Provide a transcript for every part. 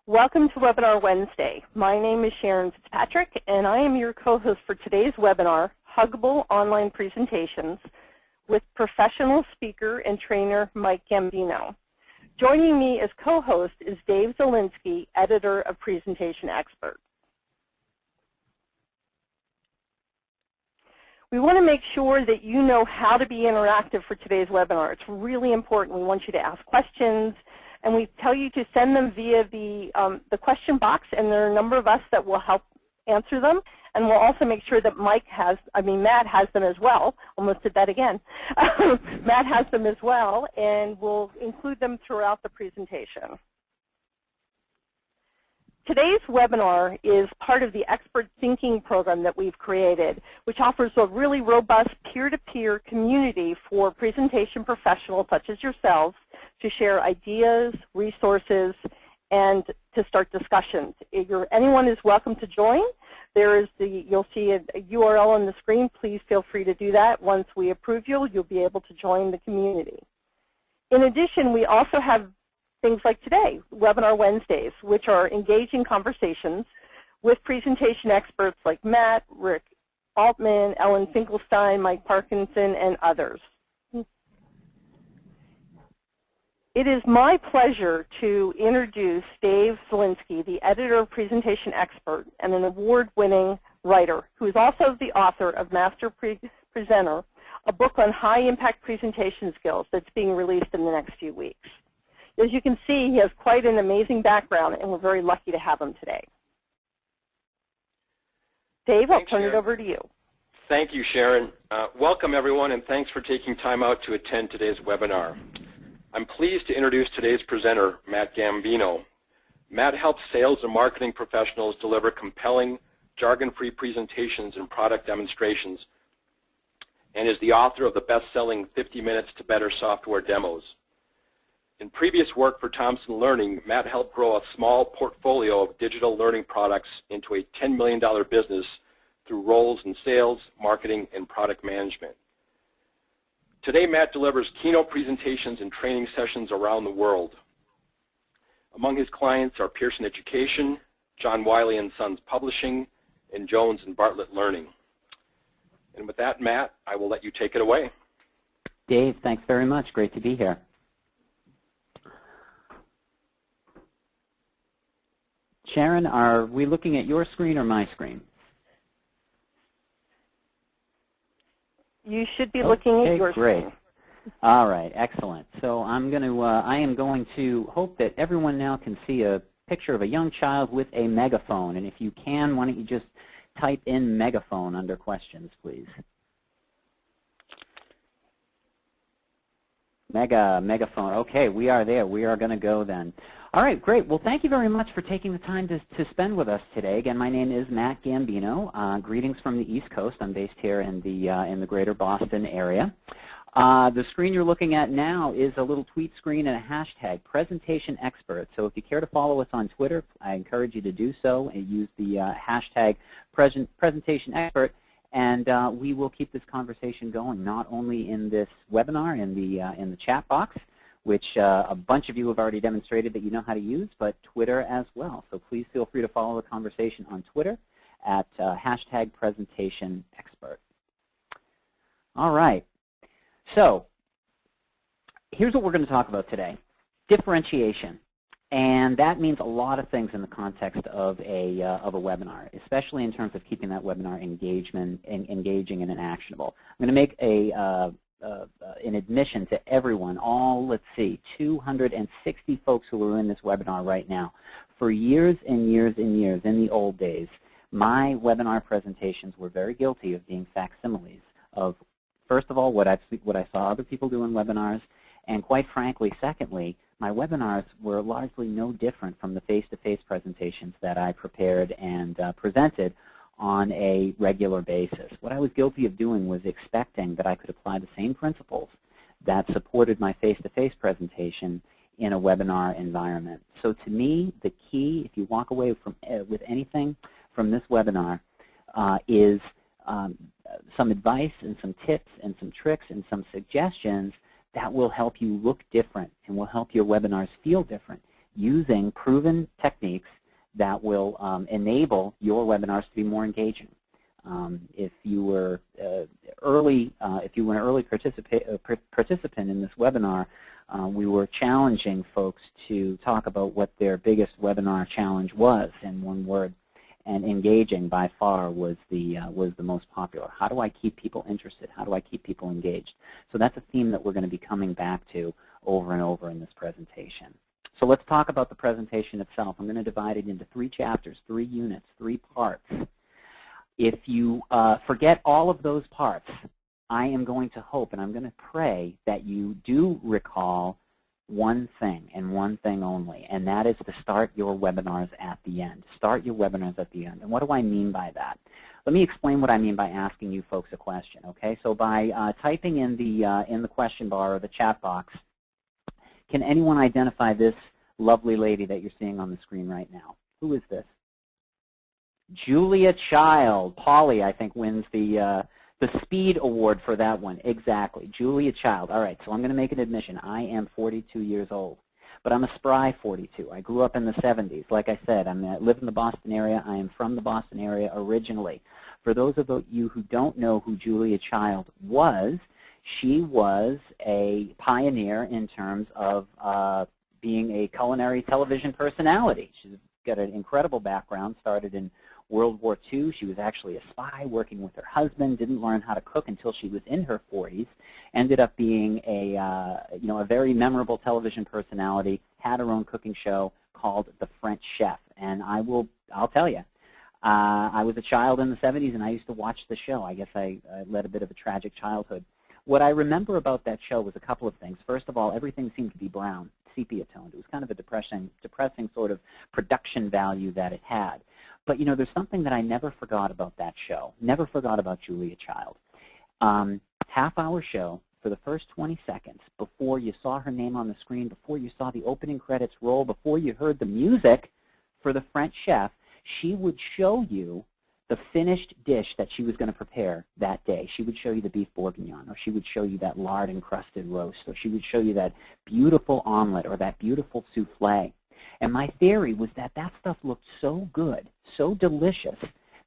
Welcome to Webinar Wednesday. My name is Sharon Fitzpatrick, and I am your co-host for today's webinar, Huggable Online Presentations, with professional speaker and trainer Mike Gambino. Joining me as co-host is Dave Zielinski, editor of Presentation Expert. We want to make sure that you know how to be interactive for today's webinar. It's really important. We want you to ask questions, and we tell you to send them via the question box, and there are a number of us that will help answer them. And we'll also make sure that Matt has them as well. Almost did that again. Matt has them as well, and we'll include them throughout the presentation. Today's webinar is part of the Expert Thinking program that we've created, which offers a really robust peer-to-peer community for presentation professionals such as yourselves to share ideas, resources, and to start discussions. Anyone is welcome to join. You'll see a URL on the screen. Please feel free to do that. Once we approve you'll be able to join the community. In addition, we also have things like today, Webinar Wednesdays, which are engaging conversations with presentation experts like Matt, Rick Altman, Ellen Finkelstein, Mike Parkinson, and others. It is my pleasure to introduce Dave Zielinski, the editor of Presentation Expert and an award-winning writer, who is also the author of Master Presenter, a book on high-impact presentation skills that's being released in the next few weeks. As you can see, he has quite an amazing background, and we're very lucky to have him today. Dave, I'll turn it over to you. Thank you, Sharon. Welcome, everyone, and thanks for taking time out to attend today's webinar. I'm pleased to introduce today's presenter, Matt Gambino. Matt helps sales and marketing professionals deliver compelling, jargon-free presentations and product demonstrations, and is the author of the best-selling 50 Minutes to Better Software Demos. In previous work for Thomson Learning, Matt helped grow a small portfolio of digital learning products into a $10 million business through roles in sales, marketing, and product management. Today, Matt delivers keynote presentations and training sessions around the world. Among his clients are Pearson Education, John Wiley & Sons Publishing, and Jones & Bartlett Learning. And with that, Matt, I will let you take it away. Dave, thanks very much. Great to be here. Sharon, are we looking at your screen or my screen? You should be looking at your great. screen. All right, excellent. So I am going to hope that everyone now can see a picture of a young child with a megaphone. And if you can, why don't you just type in megaphone under questions, please. Megaphone. Okay, we are there. We are going to go then. All right, great. Well, thank you very much for taking the time to spend with us today. Again, my name is Matt Gambino. Greetings from the East Coast. I'm based here in the greater Boston area. The screen you're looking at now is a little tweet screen and a hashtag, Presentation Expert. So if you care to follow us on Twitter, I encourage you to do so and use the hashtag Presentation Expert. And we will keep this conversation going, not only in this webinar in the chat box, which a bunch of you have already demonstrated that you know how to use, but Twitter as well. So please feel free to follow the conversation on Twitter at hashtag Presentation Expert. All right. So here's what we're going to talk about today: differentiation. And that means a lot of things in the context of a webinar, especially in terms of keeping that webinar engaging and actionable. I'm going to make an admission to everyone, let's see, 260 folks who are in this webinar right now. For years and years and years, in the old days, my webinar presentations were very guilty of being facsimiles of, first of all, what I saw other people do in webinars, and quite frankly, secondly, my webinars were largely no different from the face-to-face presentations that I prepared and presented on a regular basis. What I was guilty of doing was expecting that I could apply the same principles that supported my face-to-face presentation in a webinar environment. So to me, the key, if you walk away with anything from this webinar, is some advice and some tips and some tricks and some suggestions that will help you look different and will help your webinars feel different using proven techniques that will enable your webinars to be more engaging. If you were an early participant in this webinar, we were challenging folks to talk about what their biggest webinar challenge was in one word, and engaging by far was the most popular. How do I keep people interested? How do I keep people engaged? So that's a theme that we're going to be coming back to over and over in this presentation. So let's talk about the presentation itself. I'm going to divide it into 3 chapters, 3 units, 3 parts. If you forget all of those parts, I am going to hope and I'm going to pray that you do recall one thing and one thing only, and that is to start your webinars at the end. Start your webinars at the end. And what do I mean by that? Let me explain what I mean by asking you folks a question, okay? So by typing in the question bar or the chat box, can anyone identify this lovely lady that you're seeing on the screen right now? Who is this? Julia Child. Polly, I think, wins the speed award for that one. Exactly. Julia Child. All right, so I'm going to make an admission. I am 42 years old, but I'm a spry 42. I grew up in the 70s. Like I said, I live in the Boston area. I am from the Boston area originally. For those of you who don't know who Julia Child was, she was a pioneer in terms of being a culinary television personality. She's got an incredible background, started in World War II. She was actually a spy working with her husband, didn't learn how to cook until she was in her 40s, ended up being a very memorable television personality, had her own cooking show called The French Chef. And I'll tell you, I was a child in the 70s and I used to watch the show. I guess I led a bit of a tragic childhood. What I remember about that show was a couple of things. First of all, everything seemed to be brown, sepia-toned. It was kind of a depressing sort of production value that it had. But, there's something that I never forgot about that show, never forgot about Julia Child. Half-hour show for the first 20 seconds, before you saw her name on the screen, before you saw the opening credits roll, before you heard the music for the French Chef, she would show you the finished dish that she was going to prepare that day. She would show you the beef bourguignon, or she would show you that lard-encrusted roast, or she would show you that beautiful omelet or that beautiful souffle. And my theory was that that stuff looked so good, so delicious,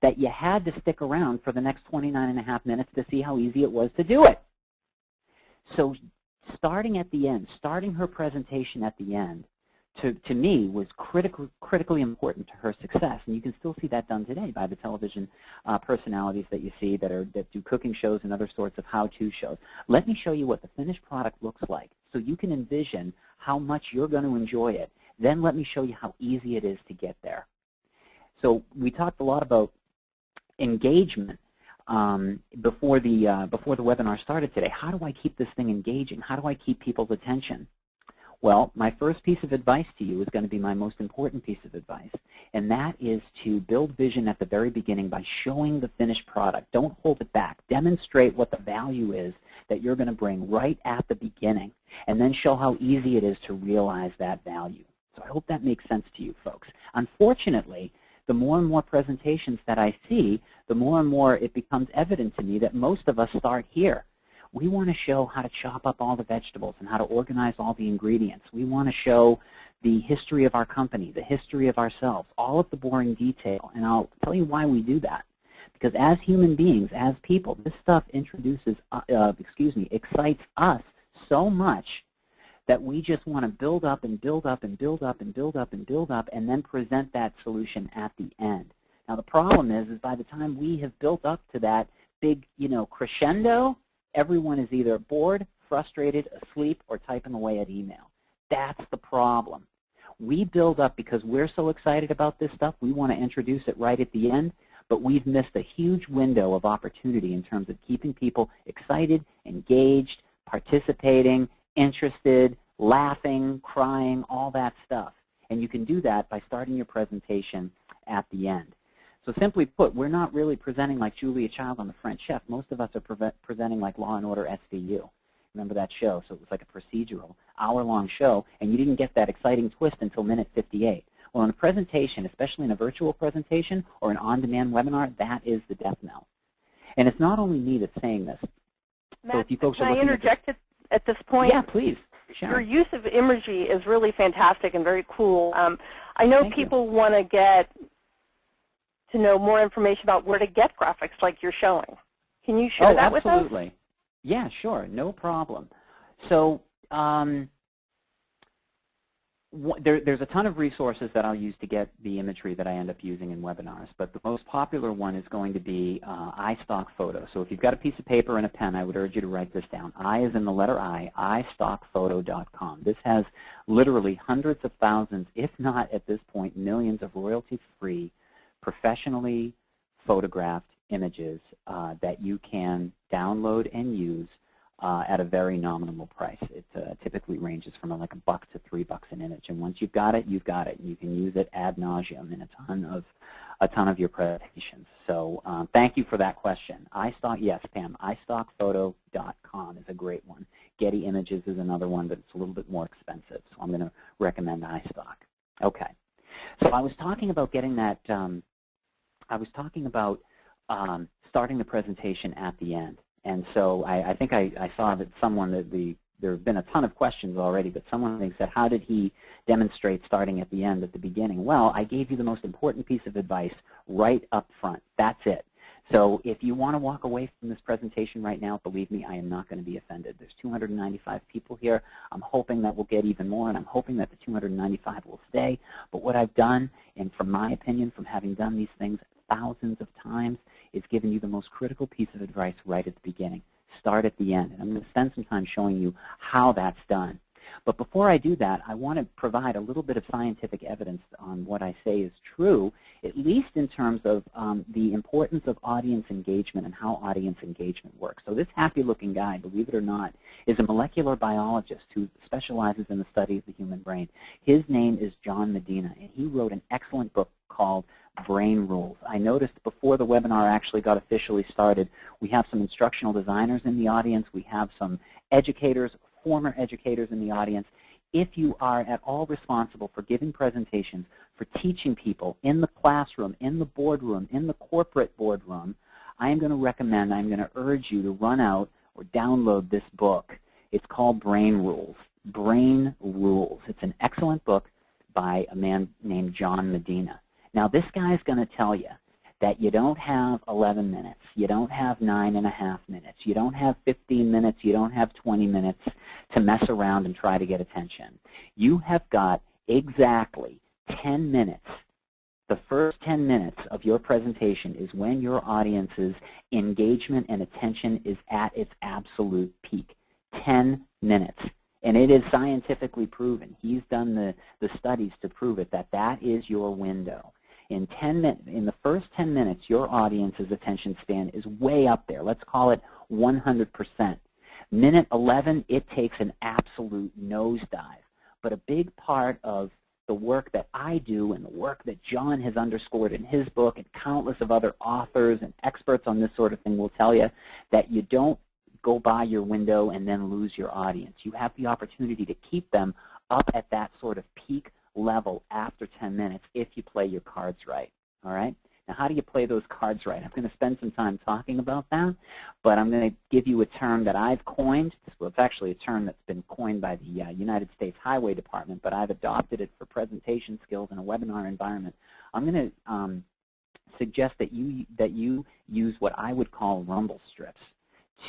that you had to stick around for the next 29.5 minutes to see how easy it was to do it. So starting at the end, starting her presentation at the end, to me, was critically important to her success. And you can still see that done today by the television personalities that you see that do cooking shows and other sorts of how-to shows. Let me show you what the finished product looks like so you can envision how much you're going to enjoy it. Then let me show you how easy it is to get there. So we talked a lot about engagement before the webinar started today. How do I keep this thing engaging? How do I keep people's attention? Well, my first piece of advice to you is going to be my most important piece of advice, and that is to build vision at the very beginning by showing the finished product. Don't hold it back. Demonstrate what the value is that you're going to bring right at the beginning, and then show how easy it is to realize that value. So I hope that makes sense to you folks. Unfortunately, the more and more presentations that I see, the more and more it becomes evident to me that most of us start here. We want to show how to chop up all the vegetables and how to organize all the ingredients. We want to show the history of our company, the history of ourselves, all of the boring detail. And I'll tell you why we do that. Because as human beings, as people, this stuff excites us so much that we just want to build up and build up and build up and build up and build up and then present that solution at the end. Now the problem is by the time we have built up to that big, crescendo, everyone is either bored, frustrated, asleep, or typing away at email. That's the problem. We build up because we're so excited about this stuff, we want to introduce it right at the end, but we've missed a huge window of opportunity in terms of keeping people excited, engaged, participating, interested, laughing, crying, all that stuff. And you can do that by starting your presentation at the end. So simply put, we're not really presenting like Julia Child on The French Chef. Most of us are presenting like Law & Order SVU. Remember that show? So it was like a procedural, hour-long show, and you didn't get that exciting twist until minute 58. Well, in a presentation, especially in a virtual presentation or an on-demand webinar, that is the death knell. And it's not only me that's saying this. Matt, so if you folks can are I interject at this point? Yeah, please. Your use of imagery is really fantastic and very cool. I know people want to get to know more information about where to get graphics like you're showing. Can you share that with us? Absolutely. Yeah, sure, no problem. So there's a ton of resources that I'll use to get the imagery that I end up using in webinars, but the most popular one is going to be iStock Photo. So if you've got a piece of paper and a pen, I would urge you to write this down. I is in the letter I, iStockphoto.com. This has literally hundreds of thousands, if not at this point millions, of royalty-free, professionally photographed images that you can download and use at a very nominal price. It typically ranges from like $1 to $3 an image, and once you've got it, you've got it. You can use it ad nauseum in a ton of your presentations. So thank you for that question. Yes, Pam, iStockphoto.com is a great one. Getty Images is another one, but it's a little bit more expensive, so I'm going to recommend iStock. Okay, so I was talking about getting that. I was talking about starting the presentation at the end. And so I think I saw that there have been a ton of questions already, but someone said, how did he demonstrate starting at the end at the beginning? Well, I gave you the most important piece of advice right up front. That's it. So if you want to walk away from this presentation right now, believe me, I am not going to be offended. There's 295 people here. I'm hoping that we'll get even more, and I'm hoping that the 295 will stay. But what I've done, and from my opinion, from having done these things thousands of times, is giving you the most critical piece of advice right at the beginning. Start at the end. And I'm going to spend some time showing you how that's done. But before I do that, I want to provide a little bit of scientific evidence on what I say is true, at least in terms of the importance of audience engagement and how audience engagement works. So this happy-looking guy, believe it or not, is a molecular biologist who specializes in the study of the human brain. His name is John Medina, and he wrote an excellent book called Brain Rules. I noticed before the webinar actually got officially started, we have some instructional designers in the audience. We have some educators, former educators in the audience. If you are at all responsible for giving presentations, for teaching people in the classroom, in the boardroom, in the corporate boardroom, I am going to recommend, I'm going to urge you to run out or download this book. It's called Brain Rules. Brain Rules. It's an excellent book by a man named John Medina. Now, this guy's going to tell you that you don't have 11 minutes, you don't have 9.5 minutes, you don't have 15 minutes, you don't have 20 minutes to mess around and try to get attention. You have got exactly 10 minutes. The first 10 minutes of your presentation is when your audience's engagement and attention is at its absolute peak. 10 minutes. And it is scientifically proven. He's done the studies to prove it, that that is your window. In the first 10 minutes, your audience's attention span is way up there. Let's call it 100%. Minute 11, it takes an absolute nosedive. But a big part of the work that I do and the work that John has underscored in his book and countless of other authors and experts on this sort of thing will tell you that you don't go by your window and then lose your audience. You have the opportunity to keep them up at that sort of peak level after 10 minutes if you play your cards right, all right? Now, how do you play those cards right? I'm going to spend some time talking about that, but I'm going to give you a term that I've coined. Well, it's actually a term that's been coined by the United States Highway Department, but I've adopted it for presentation skills in a webinar environment. I'm going to suggest that you use what I would call rumble strips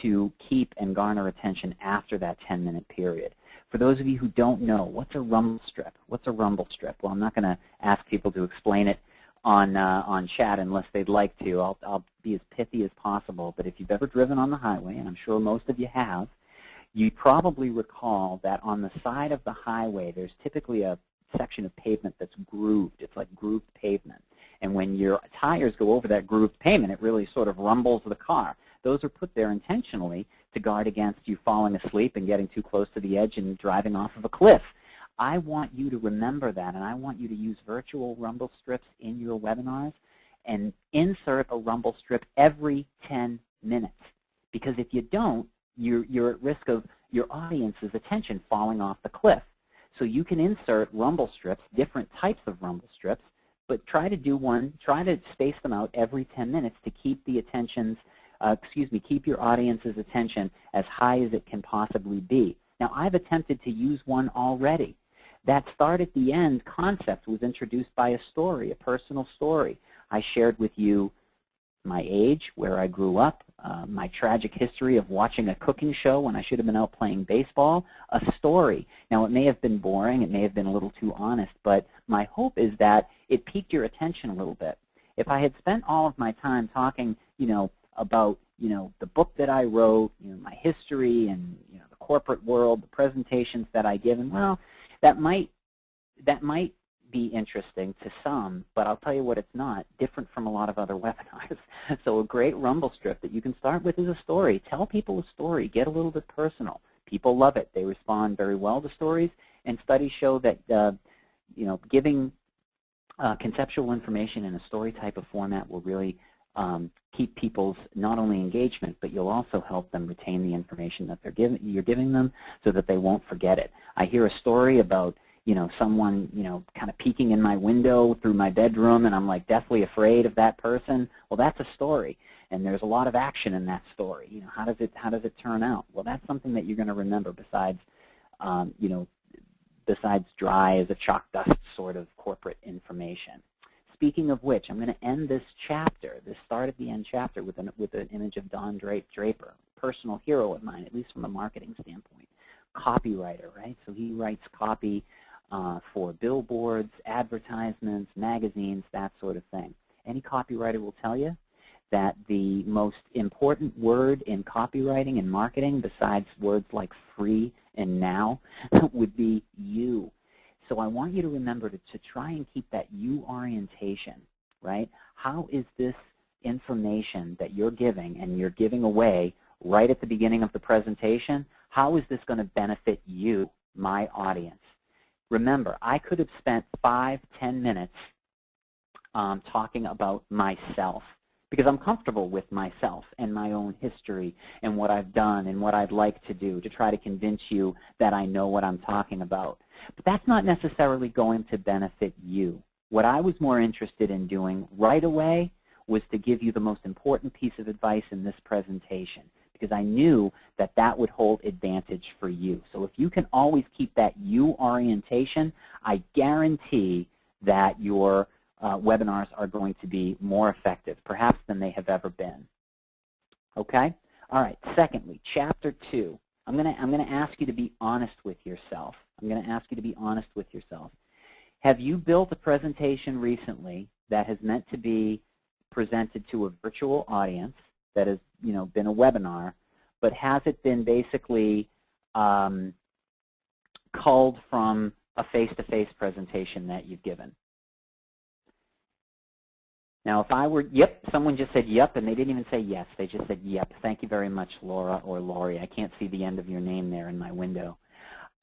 to keep and garner attention after that 10-minute period. For those of you who don't know, what's a rumble strip? What's a rumble strip? Well, I'm not going to ask people to explain it on chat unless they'd like to. I'll be as pithy as possible, but if you've ever driven on the highway, and I'm sure most of you have, you probably recall that on the side of the highway there's typically a section of pavement that's grooved. It's like grooved pavement. And when your tires go over that grooved pavement, it really sort of rumbles the car. Those are put there intentionally to guard against you falling asleep and getting too close to the edge and driving off of a cliff. I want you to remember that, and I want you to use virtual rumble strips in your webinars and insert a rumble strip every 10 minutes. Because if you don't, you're at risk of your audience's attention falling off the cliff. So you can insert rumble strips, different types of rumble strips, but try to space them out every 10 minutes to keep the keep your audience's attention as high as it can possibly be. Now, I've attempted to use one already. That start at the end concept was introduced by a story, a personal story. I shared with you my age, where I grew up, my tragic history of watching a cooking show when I should have been out playing baseball, a story. Now, it may have been boring, it may have been a little too honest, but my hope is that it piqued your attention a little bit. If I had spent all of my time talking, about, the book that I wrote, my history and, the corporate world, the presentations that I give, and well, that might be interesting to some, but I'll tell you what, it's not different from a lot of other webinars. So a great rumble strip that you can start with is a story. Tell people a story. Get a little bit personal. People love it. They respond very well to stories, and studies show that giving conceptual information in a story type of format will really keep people's not only engagement, but you'll also help them retain the information that you're giving them, so that they won't forget it. I hear a story about someone, kind of peeking in my window through my bedroom, and I'm like deathly afraid of that person. Well, that's a story, and there's a lot of action in that story. How does it turn out? Well, that's something that you're going to remember besides, besides dry as a chalk dust sort of corporate information. Speaking of which, I'm going to end this chapter, this start at the end chapter, with an image of Don Draper, personal hero of mine, at least from a marketing standpoint. Copywriter, right? So he writes copy for billboards, advertisements, magazines, that sort of thing. Any copywriter will tell you that the most important word in copywriting and marketing, besides words like free and now, would be you. So I want you to remember to try and keep that you orientation, right? How is this information that you're giving and you're giving away right at the beginning of the presentation, how is this going to benefit you, my audience? Remember, I could have spent 5-10 minutes talking about myself, because I'm comfortable with myself and my own history and what I've done and what I'd like to do to try to convince you that I know what I'm talking about. But that's not necessarily going to benefit you. What I was more interested in doing right away was to give you the most important piece of advice in this presentation, because I knew that that would hold advantage for you. So if you can always keep that you orientation, I guarantee that your webinars are going to be more effective, perhaps than they have ever been. Okay? All right. Secondly, Chapter 2. I'm going to ask you to be honest with yourself. I'm going to ask you to be honest with yourself. Have you built a presentation recently that has meant to be presented to a virtual audience, that has been a webinar, but has it been basically culled from a face-to-face presentation that you've given? Now, if I were, yep, someone just said yep, and they didn't even say yes. They just said yep. Thank you very much, Laura or Lori. I can't see the end of your name there in my window.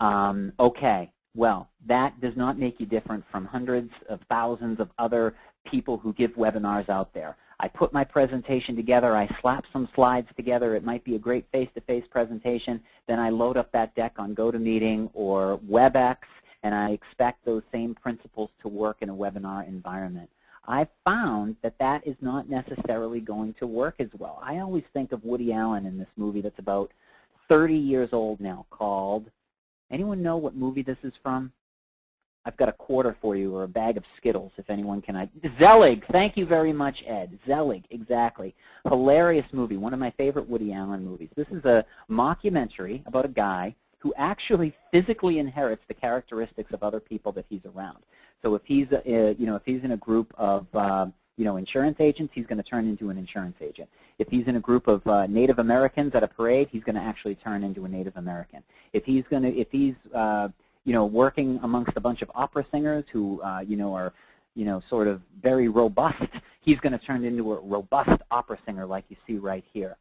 Okay, well, that does not make you different from hundreds of thousands of other people who give webinars out there. I put my presentation together, I slap some slides together, it might be a great face-to-face presentation, then I load up that deck on GoToMeeting or WebEx, and I expect those same principles to work in a webinar environment. I've found that that is not necessarily going to work as well. I always think of Woody Allen in this movie that's about 30 years old now, called, anyone know what movie this is from? I've got a quarter for you, or a bag of Skittles, if anyone can. Zelig. Thank you very much, Ed. Zelig, exactly. Hilarious movie, one of my favorite Woody Allen movies. This is a mockumentary about a guy who actually physically inherits the characteristics of other people that he's around. So if he's, if he's in a group of, insurance agents, he's going to turn into an insurance agent. If he's in a group of Native Americans at a parade, he's going to actually turn into a Native American. If he's working amongst a bunch of opera singers who, are, sort of very robust, he's going to turn into a robust opera singer like you see right here.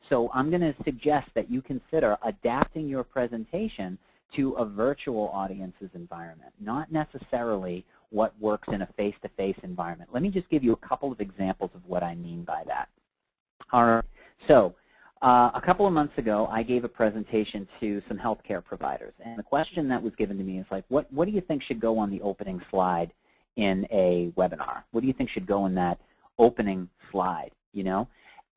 So I'm going to suggest that you consider adapting your presentation to a virtual audience's environment, not necessarily what works in a face-to-face environment. Let me just give you a couple of examples of what I mean by that. All right. So a couple of months ago, I gave a presentation to some healthcare providers, and the question that was given to me is like, what do you think should go on the opening slide in a webinar? What do you think should go in that opening slide?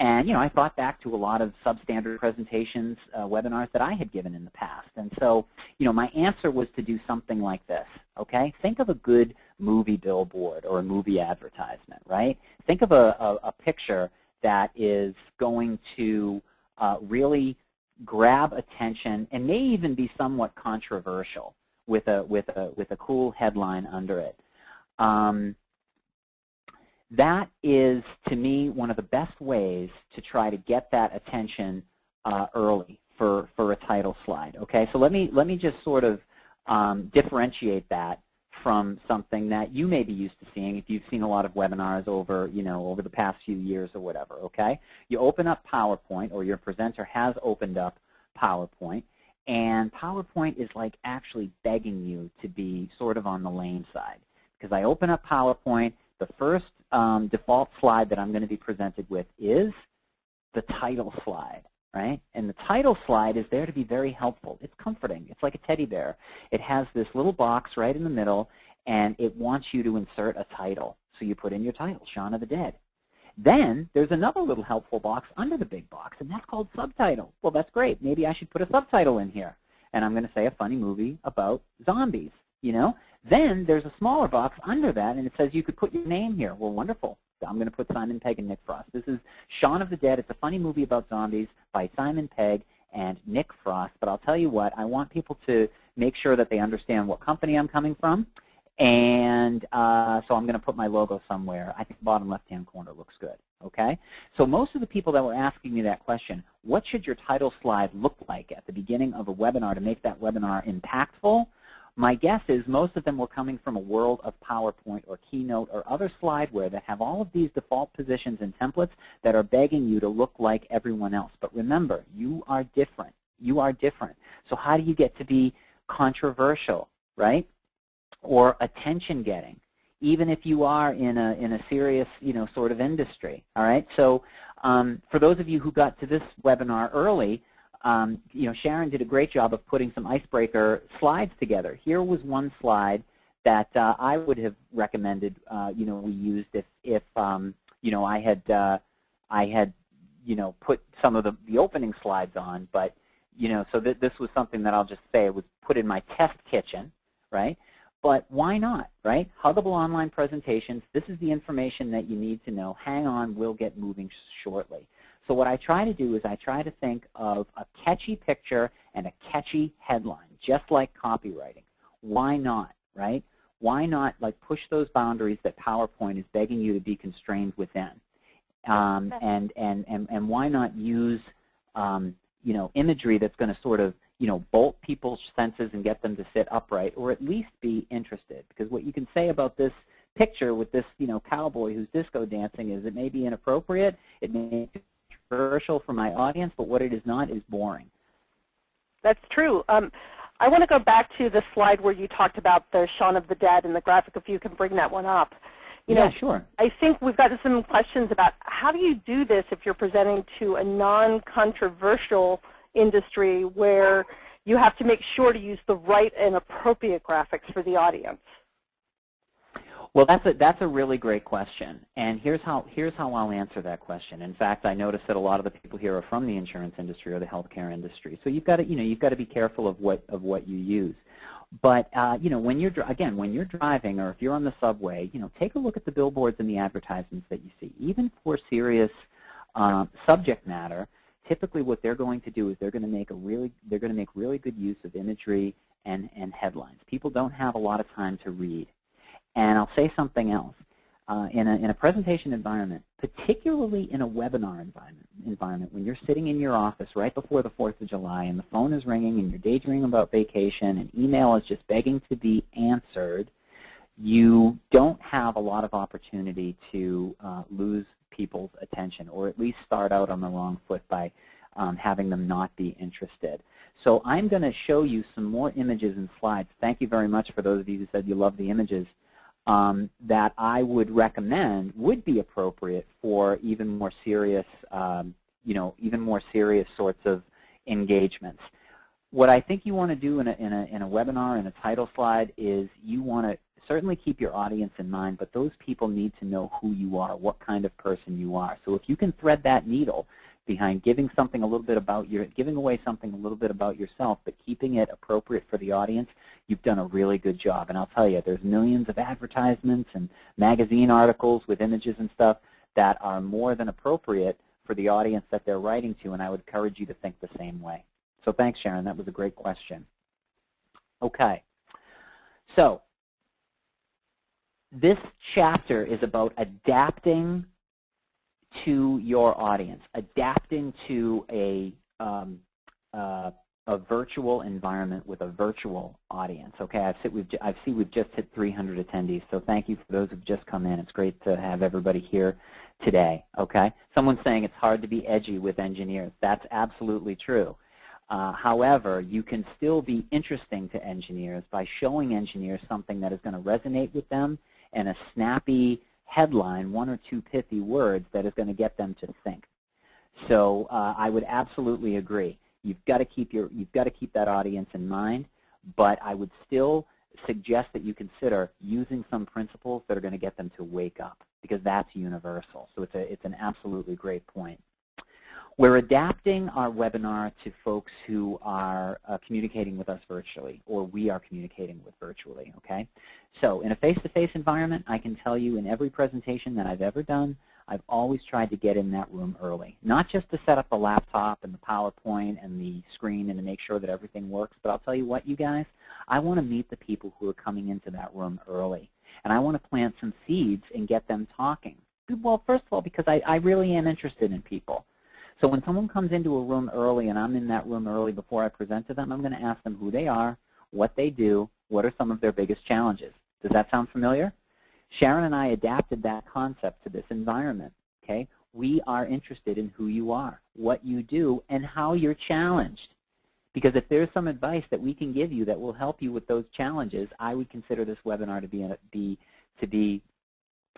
And, I thought back to a lot of substandard presentations, webinars that I had given in the past. And so, my answer was to do something like this, okay? Think of a good movie billboard or a movie advertisement, right? Think of a picture that is going to really grab attention and may even be somewhat controversial with a cool headline under it. That is, to me, one of the best ways to try to get that attention early for a title slide. Okay, so let me just sort of differentiate that from something that you may be used to seeing if you've seen a lot of webinars over over the past few years or whatever. Okay, you open up PowerPoint, or your presenter has opened up PowerPoint, and PowerPoint is like actually begging you to be sort of on the lame side, because I open up PowerPoint. The first default slide that I'm going to be presented with is the title slide, right? And the title slide is there to be very helpful. It's comforting. It's like a teddy bear. It has this little box right in the middle, and it wants you to insert a title. So you put in your title, Shaun of the Dead. Then there's another little helpful box under the big box, and that's called subtitle. Well, that's great. Maybe I should put a subtitle in here. And I'm going to say a funny movie about zombies, Then there's a smaller box under that, and it says you could put your name here. Well, wonderful. I'm going to put Simon Pegg and Nick Frost. This is Shaun of the Dead. It's a funny movie about zombies by Simon Pegg and Nick Frost. But I'll tell you what, I want people to make sure that they understand what company I'm coming from. And so I'm going to put my logo somewhere. I think the bottom left-hand corner looks good. Okay? So most of the people that were asking me that question, what should your title slide look like at the beginning of a webinar to make that webinar impactful? My guess is most of them were coming from a world of PowerPoint or Keynote or other slideware that have all of these default positions and templates that are begging you to look like everyone else. But remember, you are different. You are different. So how do you get to be controversial, right? Or attention-getting, even if you are in a serious, sort of industry, all right? So for those of you who got to this webinar early, Sharon did a great job of putting some icebreaker slides together. Here was one slide that I would have recommended, we used if I had put some of the opening slides on. But, so this was something that I'll just say was put in my test kitchen, right? But why not, right? Huggable online presentations, this is the information that you need to know. Hang on, we'll get moving shortly. So what I try to do is I try to think of a catchy picture and a catchy headline, just like copywriting. Why not, right? Why not push those boundaries that PowerPoint is begging you to be constrained within? And why not use imagery that's going to sort of bolt people's senses and get them to sit upright, or at least be interested? Because what you can say about this picture with this cowboy who's disco dancing is it may be inappropriate, it may be controversial for my audience, but what it is not is boring. That's true. I want to go back to the slide where you talked about the Shaun of the Dead and the graphic, if you can bring that one up. Yeah, sure. I think we've got some questions about how do you do this if you're presenting to a non-controversial industry where you have to make sure to use the right and appropriate graphics for the audience? Well, that's a really great question, and here's how I'll answer that question. In fact, I noticed that a lot of the people here are from the insurance industry or the healthcare industry, so you've got to be careful of what you use. But when you're driving, or if you're on the subway, take a look at the billboards and the advertisements that you see. Even for serious subject matter, typically what they're going to do is they're going to make really good use of imagery and headlines. People don't have a lot of time to read. And I'll say something else. In a presentation environment, particularly in a webinar environment, when you're sitting in your office right before the 4th of July and the phone is ringing and you're daydreaming about vacation and email is just begging to be answered, you don't have a lot of opportunity to lose people's attention, or at least start out on the wrong foot by having them not be interested. So I'm going to show you some more images and slides. Thank you very much for those of you who said you love the images. That I would recommend would be appropriate for even more serious, even more serious sorts of engagements. What I think you want to do in a webinar, in a title slide, is you want to certainly keep your audience in mind, but those people need to know who you are, what kind of person you are. So if you can thread that needle behind giving something a little bit about giving away something a little bit about yourself, but keeping it appropriate for the audience, you've done a really good job. And I'll tell you, there's millions of advertisements and magazine articles with images and stuff that are more than appropriate for the audience that they're writing to, and I would encourage you to think the same way. So thanks, Sharon. That was a great question. Okay. So this chapter is about adapting to your audience, adapting to a virtual environment with a virtual audience. Okay, I see we've just hit 300 attendees, so thank you for those who've just come in. It's great to have everybody here today. Okay, someone's saying it's hard to be edgy with engineers. That's absolutely true. However, you can still be interesting to engineers by showing engineers something that is going to resonate with them and a snappy headline, 1 or 2 pithy words that is going to get them to think. So I would absolutely agree. You've got to keep that audience in mind, but I would still suggest that you consider using some principles that are going to get them to wake up, because that's universal. So it's an absolutely great point. We're adapting our webinar to folks who are communicating with us virtually, or we are communicating with virtually, okay? So in a face-to-face environment, I can tell you in every presentation that I've ever done, I've always tried to get in that room early. Not just to set up the laptop and the PowerPoint and the screen and to make sure that everything works, but I'll tell you what, you guys, I want to meet the people who are coming into that room early. And I want to plant some seeds and get them talking. Well, first of all, because I really am interested in people. So when someone comes into a room early and I'm in that room early before I present to them, I'm going to ask them who they are, what they do, what are some of their biggest challenges. Does that sound familiar? Sharon and I adapted that concept to this environment. Okay? We are interested in who you are, what you do, and how you're challenged. Because if there's some advice that we can give you that will help you with those challenges, I would consider this webinar to be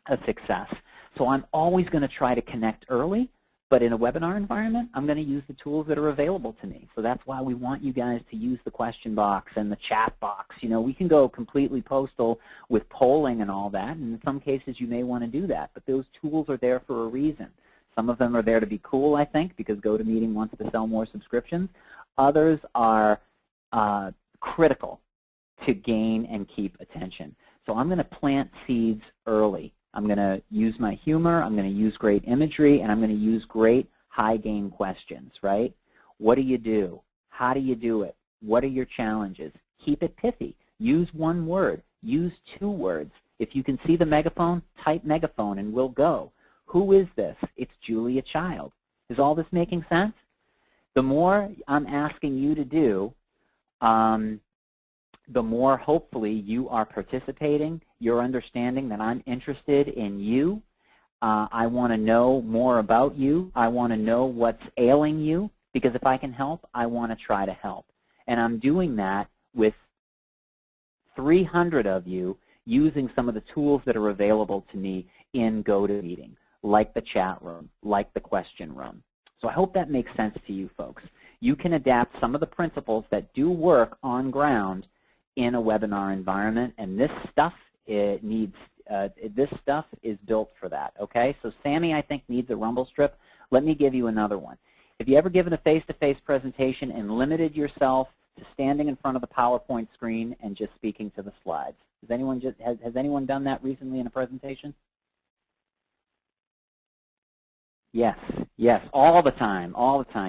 a success. So I'm always going to try to connect early. But in a webinar environment, I'm going to use the tools that are available to me. So that's why we want you guys to use the question box and the chat box. You know, we can go completely postal with polling and all that, and in some cases you may want to do that. But those tools are there for a reason. Some of them are there to be cool, I think, because GoToMeeting wants to sell more subscriptions. Others are critical to gain and keep attention. So I'm going to plant seeds early. I'm going to use my humor, I'm going to use great imagery, and I'm going to use great high-gain questions, right? What do you do? How do you do it? What are your challenges? Keep it pithy. Use 1 word. Use 2 words. If you can see the megaphone, type megaphone and we'll go. Who is this? It's Julia Child. Is all this making sense? The more I'm asking you to do, the more hopefully you are participating, you're understanding that I'm interested in you. I want to know more about you. I want to know what's ailing you, because if I can help, I want to try to help. And I'm doing that with 300 of you using some of the tools that are available to me in GoToMeeting, like the chat room, like the question room. So I hope that makes sense to you folks. You can adapt some of the principles that do work on ground in a webinar environment, and this stuff is built for that. Okay, so Sammy, I think, needs a rumble strip. Let me give you another one. Have you ever given a face-to-face presentation and limited yourself to standing in front of the PowerPoint screen and just speaking to the slides? Has anyone done that recently in a presentation? Yes, yes, all the time,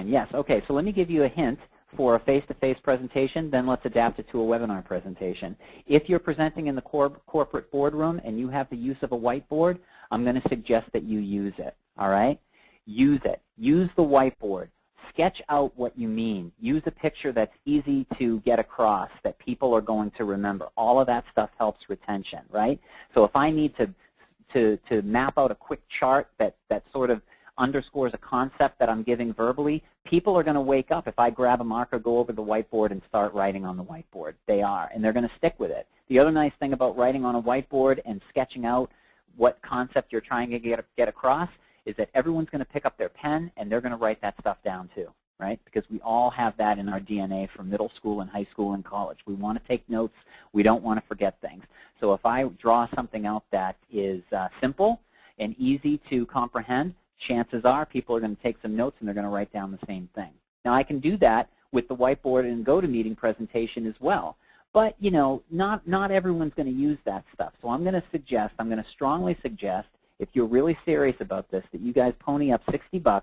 yes. Okay, so let me give you a hint for a face-to-face presentation, then let's adapt it to a webinar presentation. If you're presenting in the corporate boardroom and you have the use of a whiteboard, I'm going to suggest that you use it, all right? Use it. Use the whiteboard. Sketch out what you mean. Use a picture that's easy to get across, that people are going to remember. All of that stuff helps retention, right? So if I need to map out a quick chart that sort of underscores a concept that I'm giving verbally, people are going to wake up if I grab a marker, go over the whiteboard, and start writing on the whiteboard. They are, and they're going to stick with it. The other nice thing about writing on a whiteboard and sketching out what concept you're trying to get across is that everyone's going to pick up their pen, and they're going to write that stuff down too. right? Because we all have that in our DNA from middle school and high school and college. We want to take notes. We don't want to forget things. So if I draw something out that is simple and easy to comprehend, chances are people are going to take some notes and they're going to write down the same thing. Now, I can do that with the whiteboard and GoToMeeting presentation as well. But, you know, not everyone's going to use that stuff. So I'm going to strongly suggest, if you're really serious about this, that you guys pony up $60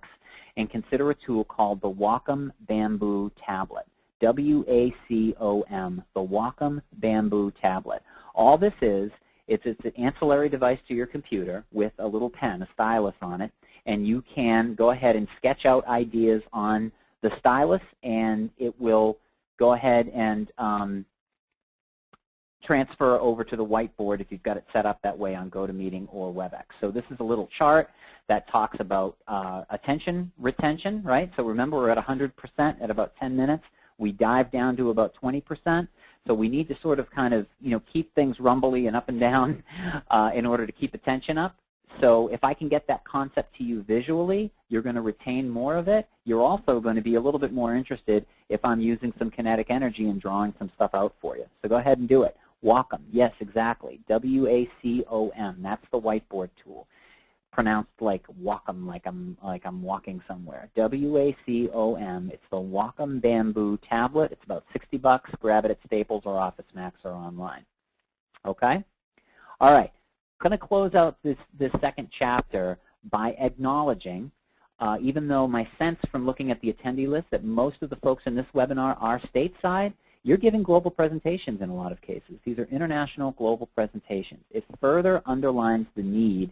and consider a tool called the Wacom Bamboo Tablet. W-A-C-O-M, the Wacom Bamboo Tablet. All this is, it's an ancillary device to your computer with a little pen, a stylus on it, and you can go ahead and sketch out ideas on the stylus, and it will go ahead and transfer over to the whiteboard if you've got it set up that way on GoToMeeting or WebEx. So this is a little chart that talks about attention retention, right? So remember, we're at 100% at about 10 minutes. We dive down to about 20%. So we need to sort of kind of, you know, keep things rumbly and up and down in order to keep attention up. So if I can get that concept to you visually, you're going to retain more of it. You're also going to be a little bit more interested if I'm using some kinetic energy and drawing some stuff out for you. So go ahead and do it. Wacom, yes, exactly. W-A-C-O-M. That's the whiteboard tool. Pronounced like Wacom, like I'm walking somewhere. W-A-C-O-M. It's the Wacom Bamboo Tablet. It's about $60. Grab it at Staples or Office Max or online. Okay? All right. I'm going to close out this second chapter by acknowledging, even though my sense from looking at the attendee list that most of the folks in this webinar are stateside, you're giving global presentations in a lot of cases. These are international global presentations. It further underlines the need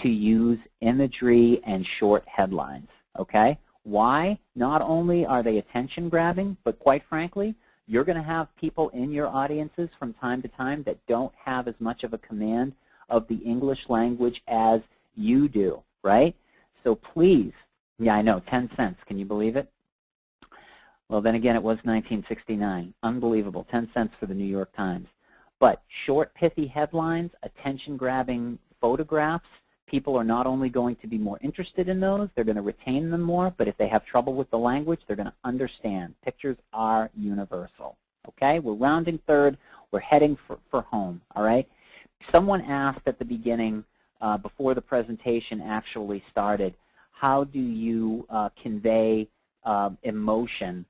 to use imagery and short headlines, okay? Why? Not only are they attention-grabbing, but quite frankly, you're going to have people in your audiences from time to time that don't have as much of a command of the English language as you do, right? So please, yeah, I know, 10 cents. Can you believe it? Well, then again, it was 1969. Unbelievable, 10 cents for the New York Times. But short, pithy headlines, attention-grabbing photographs, people are not only going to be more interested in those, they're going to retain them more, but if they have trouble with the language, they're going to understand. Pictures are universal, okay? We're rounding third. We're heading for home, all right? Someone asked at the beginning, before the presentation actually started, how do you convey emotion,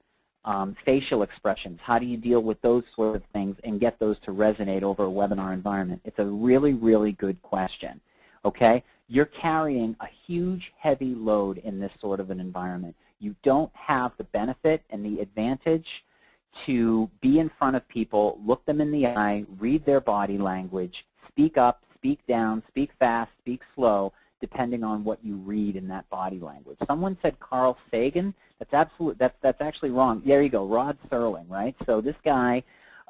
facial expressions? How do you deal with those sort of things and get those to resonate over a webinar environment? It's a really, really good question, okay? You're carrying a huge, heavy load in this sort of an environment. You don't have the benefit and the advantage to be in front of people, look them in the eye, read their body language, speak up, speak down, speak fast, speak slow, depending on what you read in that body language. Someone said Carl Sagan. That's actually wrong. There you go, Rod Serling, right? So this guy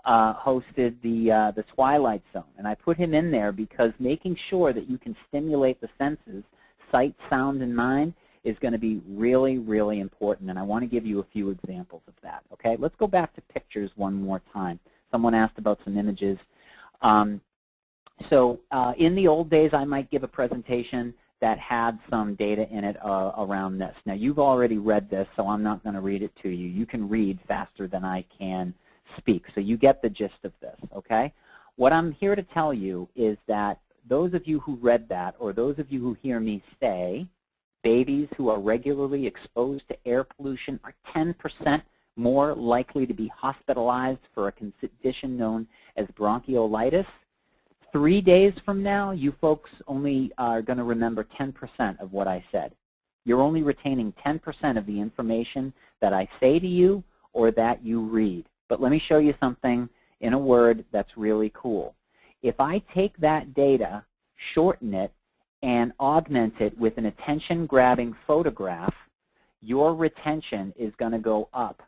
hosted the Twilight Zone, and I put him in there because making sure that you can stimulate the senses, sight, sound, and mind, is going to be really, really important, and I want to give you a few examples of that. Okay, let's go back to pictures one more time. Someone asked about some images. So in the old days, I might give a presentation that had some data in it around this. Now, you've already read this, so I'm not going to read it to you. You can read faster than I can speak, so you get the gist of this, okay? What I'm here to tell you is that those of you who read that, or those of you who hear me say, babies who are regularly exposed to air pollution are 10% more likely to be hospitalized for a condition known as bronchiolitis. 3 days from now, you folks only are going to remember 10% of what I said. You're only retaining 10% of the information that I say to you or that you read. But let me show you something in a word that's really cool. If I take that data, shorten it, and augment it with an attention-grabbing photograph, your retention is going to go up.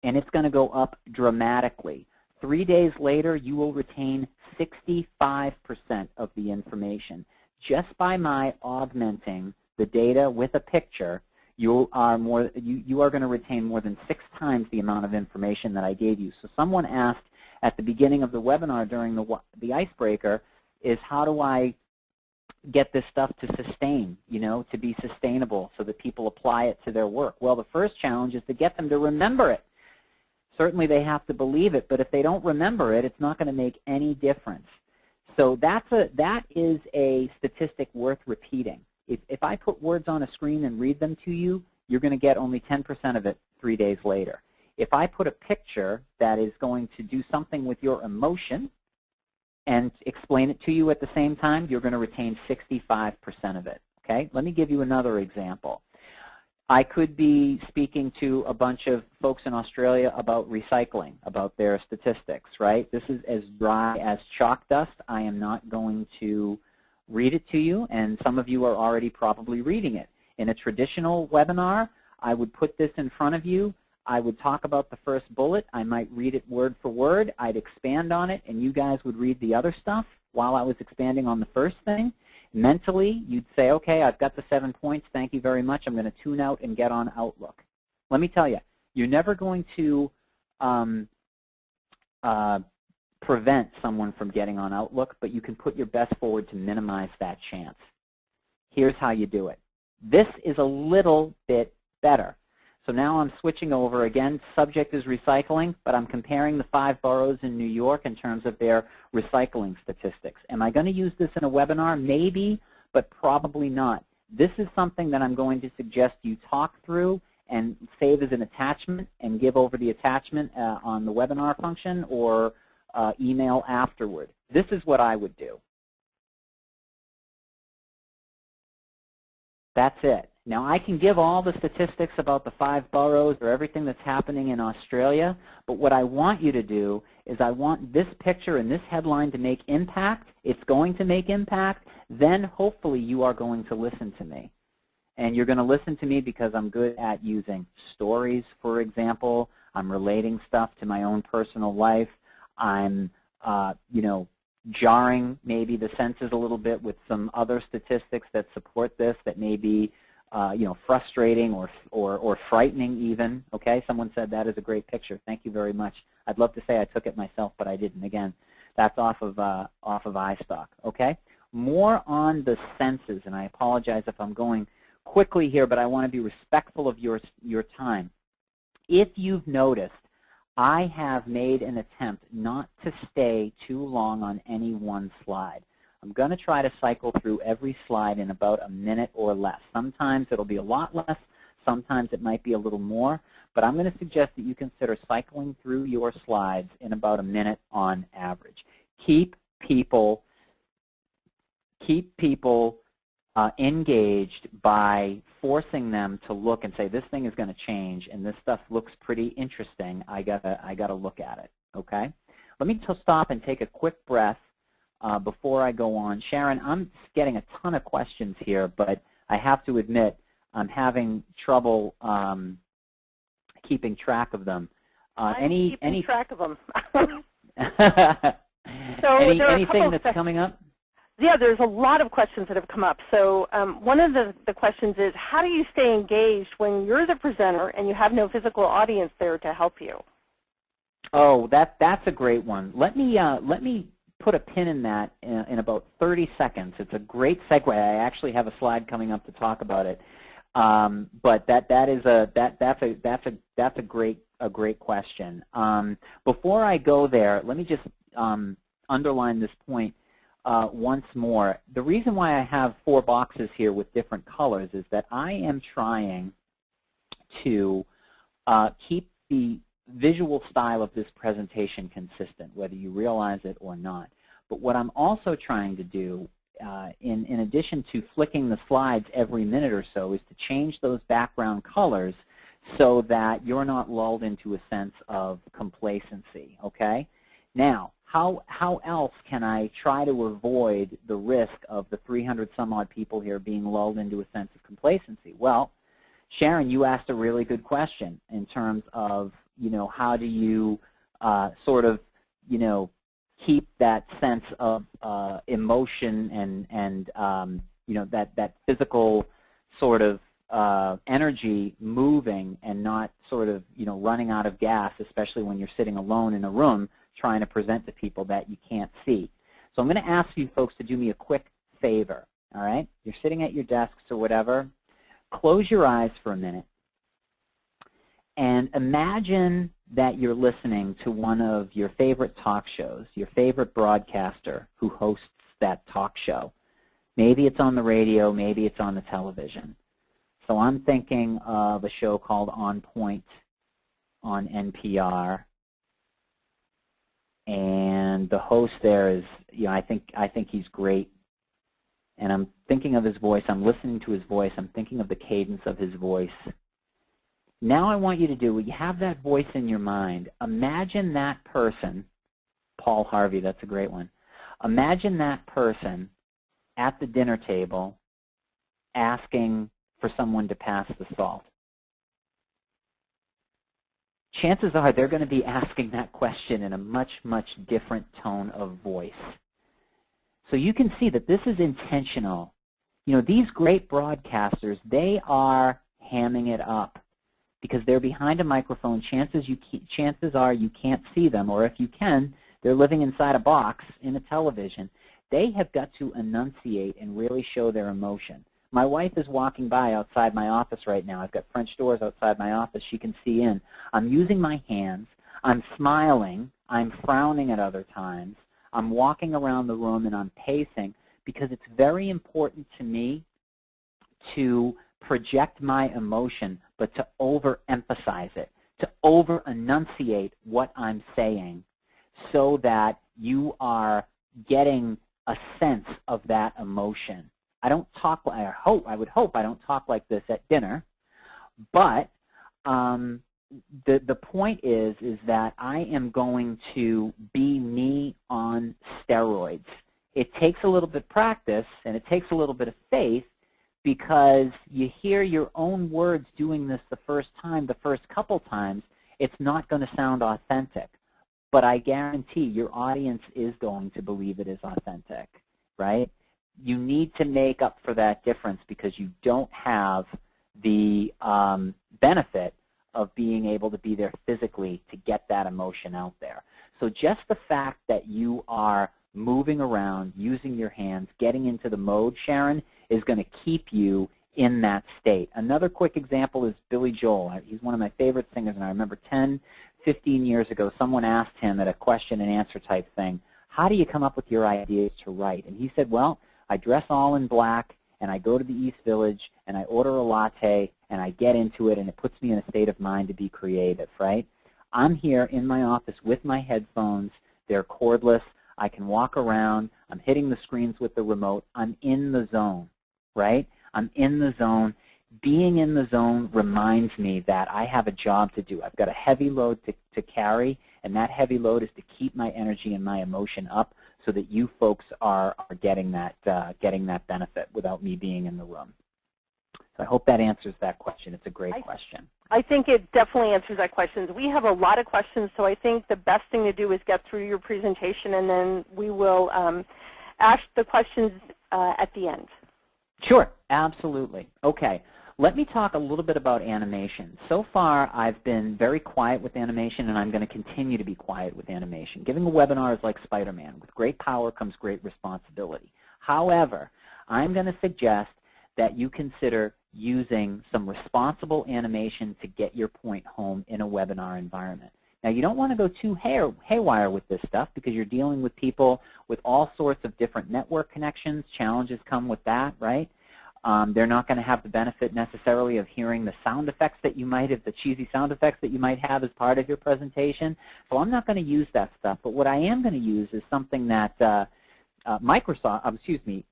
And it's going to go up dramatically. 3 days later, you will retain 65% of the information. Just by my augmenting the data with a picture, you are going to retain more than 6 times the amount of information that I gave you. So someone asked at the beginning of the webinar during the icebreaker is how do I get this stuff to sustain, to be sustainable so that people apply it to their work? Well, the first challenge is to get them to remember it. Certainly they have to believe it, but if they don't remember it, it's not going to make any difference. So that is a statistic worth repeating. If I put words on a screen and read them to you, you're going to get only 10% of it 3 days later. If I put a picture that is going to do something with your emotion and explain it to you at the same time, you're going to retain 65% of it. Okay? Let me give you another example. I could be speaking to a bunch of folks in Australia about recycling, about their statistics, right? This is as dry as chalk dust. I am not going to read it to you, and some of you are already probably reading it. In a traditional webinar, I would put this in front of you. I would talk about the first bullet. I might read it word for word. I'd expand on it, and you guys would read the other stuff while I was expanding on the first thing. Mentally, you'd say, okay, I've got the 7 points. Thank you very much. I'm going to tune out and get on Outlook. Let me tell you, you're never going to prevent someone from getting on Outlook, but you can put your best forward to minimize that chance. Here's how you do it. This is a little bit better. So now I'm switching over. Again, subject is recycling, but I'm comparing the 5 boroughs in New York in terms of their recycling statistics. Am I going to use this in a webinar? Maybe, but probably not. This is something that I'm going to suggest you talk through and save as an attachment and give over the attachment on the webinar function or email afterward. This is what I would do. That's it. Now, I can give all the statistics about the 5 boroughs or everything that's happening in Australia, but what I want you to do is I want this picture and this headline to make impact. It's going to make impact. Then, hopefully, you are going to listen to me. And you're going to listen to me because I'm good at using stories, for example. I'm relating stuff to my own personal life. I'm, jarring maybe the senses a little bit with some other statistics that support this that may be frustrating or frightening even. Okay, someone said that is a great picture. Thank you very much. I'd love to say I took it myself, but I didn't. Again, that's off of iStock. Okay, more on the senses, and I apologize if I'm going quickly here, but I want to be respectful of your time. If you've noticed, I have made an attempt not to stay too long on any one slide. I'm going to try to cycle through every slide in about a minute or less. Sometimes it'll be a lot less. Sometimes it might be a little more. But I'm going to suggest that you consider cycling through your slides in about a minute on average. Keep people engaged by forcing them to look and say, this thing is going to change, and this stuff looks pretty interesting. I gotta look at it. Okay? Let me stop and take a quick breath before I go on. Sharon, I'm getting a ton of questions here, but I have to admit I'm having trouble keeping track of them. Keeping track of them. Anything that's coming up? Yeah, there's a lot of questions that have come up. So one of the questions is, how do you stay engaged when you're the presenter and you have no physical audience there to help you? Oh, that's a great one. Let me put a pin in that in about 30 seconds. It's a great segue. I actually have a slide coming up to talk about it. But that's a great question. Before I go there, let me just underline this point once more. The reason why I have 4 boxes here with different colors is that I am trying to keep the visual style of this presentation consistent, whether you realize it or not. But what I'm also trying to do, in addition to flicking the slides every minute or so, is to change those background colors so that you're not lulled into a sense of complacency, okay? Now, how else can I try to avoid the risk of the 300 some odd people here being lulled into a sense of complacency? Well, Sharon, you asked a really good question in terms of, how do you sort of, keep that sense of emotion and that physical sort of energy moving and not sort of, running out of gas, especially when you're sitting alone in a room trying to present to people that you can't see. So I'm going to ask you folks to do me a quick favor. all right? You're sitting at your desks or whatever. Close your eyes for a minute and imagine that you're listening to one of your favorite talk shows, your favorite broadcaster who hosts that talk show. Maybe it's on the radio, maybe it's on the television. So I'm thinking of a show called On Point on NPR. And the host there is, I think he's great. And I'm thinking of his voice. I'm listening to his voice. I'm thinking of the cadence of his voice. Now I want you to do, you have that voice in your mind. Imagine that person, Paul Harvey, that's a great one. Imagine that person at the dinner table asking for someone to pass the salt. Chances are they're going to be asking that question in a much, much different tone of voice. So you can see that this is intentional. These great broadcasters, they are hamming it up because they're behind a microphone. Chances are you can't see them, or if you can, they're living inside a box in a television. They have got to enunciate and really show their emotion. My wife is walking by outside my office right now. I've got French doors outside my office. She can see in. I'm using my hands. I'm smiling. I'm frowning at other times. I'm walking around the room and I'm pacing because it's very important to me to project my emotion, but to overemphasize it, to over-enunciate what I'm saying so that you are getting a sense of that emotion. I don't talk, I would hope I don't talk like this at dinner, but the point is that I am going to be me on steroids. It takes a little bit of practice and it takes a little bit of faith because you hear your own words doing this the first time, the first couple times, it's not going to sound authentic. But I guarantee your audience is going to believe it is authentic, right? You need to make up for that difference because you don't have the benefit of being able to be there physically to get that emotion out there. So just the fact that you are moving around, using your hands, getting into the mode, Sharon, is going to keep you in that state. Another quick example is Billy Joel. He's one of my favorite singers, and I remember 10, 15 years ago, someone asked him at a question and answer type thing, how do you come up with your ideas to write? And he said, well, I dress all in black, and I go to the East Village, and I order a latte, and I get into it, and it puts me in a state of mind to be creative, right? I'm here in my office with my headphones. They're cordless. I can walk around. I'm hitting the screens with the remote. I'm in the zone, right? I'm in the zone. Being in the zone reminds me that I have a job to do. I've got a heavy load to carry, and that heavy load is to keep my energy and my emotion up so that you folks are getting that benefit without me being in the room. So I hope that answers that question. It's a great question. I think it definitely answers that question. We have a lot of questions, so I think the best thing to do is get through your presentation, and then we will ask the questions at the end. Sure, absolutely. Okay, let me talk a little bit about animation. So far, I've been very quiet with animation, and I'm going to continue to be quiet with animation. Giving a webinar is like Spider-Man. With great power comes great responsibility. However, I'm going to suggest that you consider using some responsible animation to get your point home in a webinar environment. Now, you don't want to go too haywire with this stuff because you're dealing with people with all sorts of different network connections. Challenges come with that, right? They're not going to have the benefit necessarily of hearing the sound effects that you might have, the cheesy sound effects that you might have as part of your presentation. So I'm not going to use that stuff. But what I am going to use is something that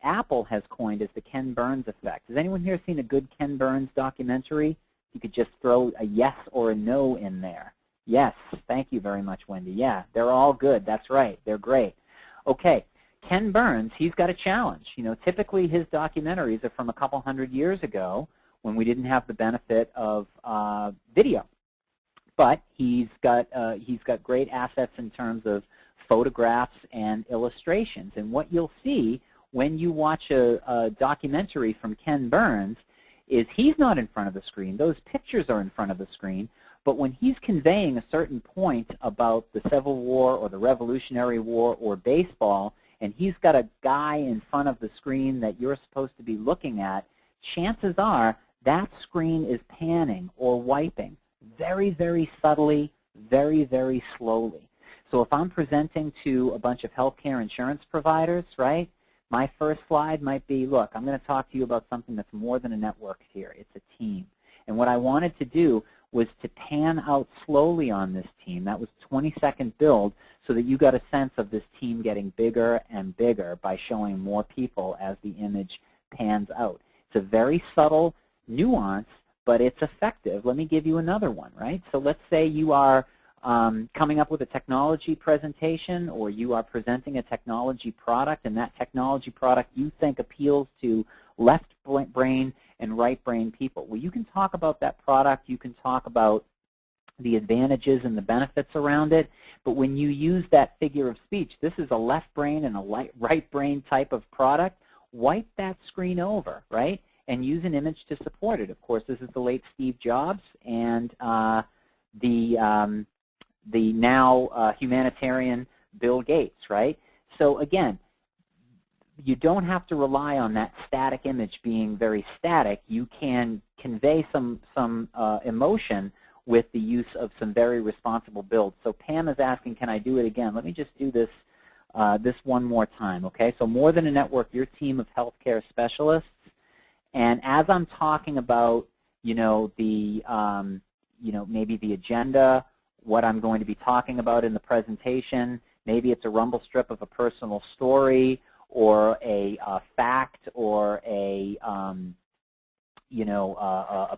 Apple has coined as the Ken Burns effect. Has anyone here seen a good Ken Burns documentary? You could just throw a yes or a no in there. Yes, thank you very much, Wendy. Yeah, they're all good. That's right. They're great. Okay, Ken Burns, he's got a challenge. You know, typically his documentaries are from a couple hundred years ago when we didn't have the benefit of video. But he's got great assets in terms of photographs and illustrations. And what you'll see when you watch a documentary from Ken Burns is he's not in front of the screen. Those pictures are in front of the screen. But when he's conveying a certain point about the Civil War or the Revolutionary War or baseball, and he's got a guy in front of the screen that you're supposed to be looking at, chances are that screen is panning or wiping very, very subtly, very, very slowly. So if I'm presenting to a bunch of healthcare insurance providers, right, my first slide might be, look, I'm going to talk to you about something that's more than a network here. It's a team. And what I wanted to do was to pan out slowly on this team. That was a 20-second build so that you got a sense of this team getting bigger and bigger by showing more people as the image pans out. It's a very subtle nuance, but it's effective. Let me give you another one, right? So let's say you are coming up with a technology presentation, or you are presenting a technology product, and that technology product you think appeals to left brain and right brain people. Well, you can talk about that product, you can talk about the advantages and the benefits around it, but when you use that figure of speech, this is a left brain and a right brain type of product, wipe that screen over, right, and use an image to support it. Of course, this is the late Steve Jobs and the now humanitarian Bill Gates, right? So again, you don't have to rely on that static image being very static. You can convey some emotion with the use of some very responsible builds. So Pam is asking, can I do it again? Let me just do this this one more time, okay? So more than a network, your team of healthcare specialists. And as I'm talking about, the, maybe the agenda, what I'm going to be talking about in the presentation, maybe it's a rumble strip of a personal story, or a fact, or a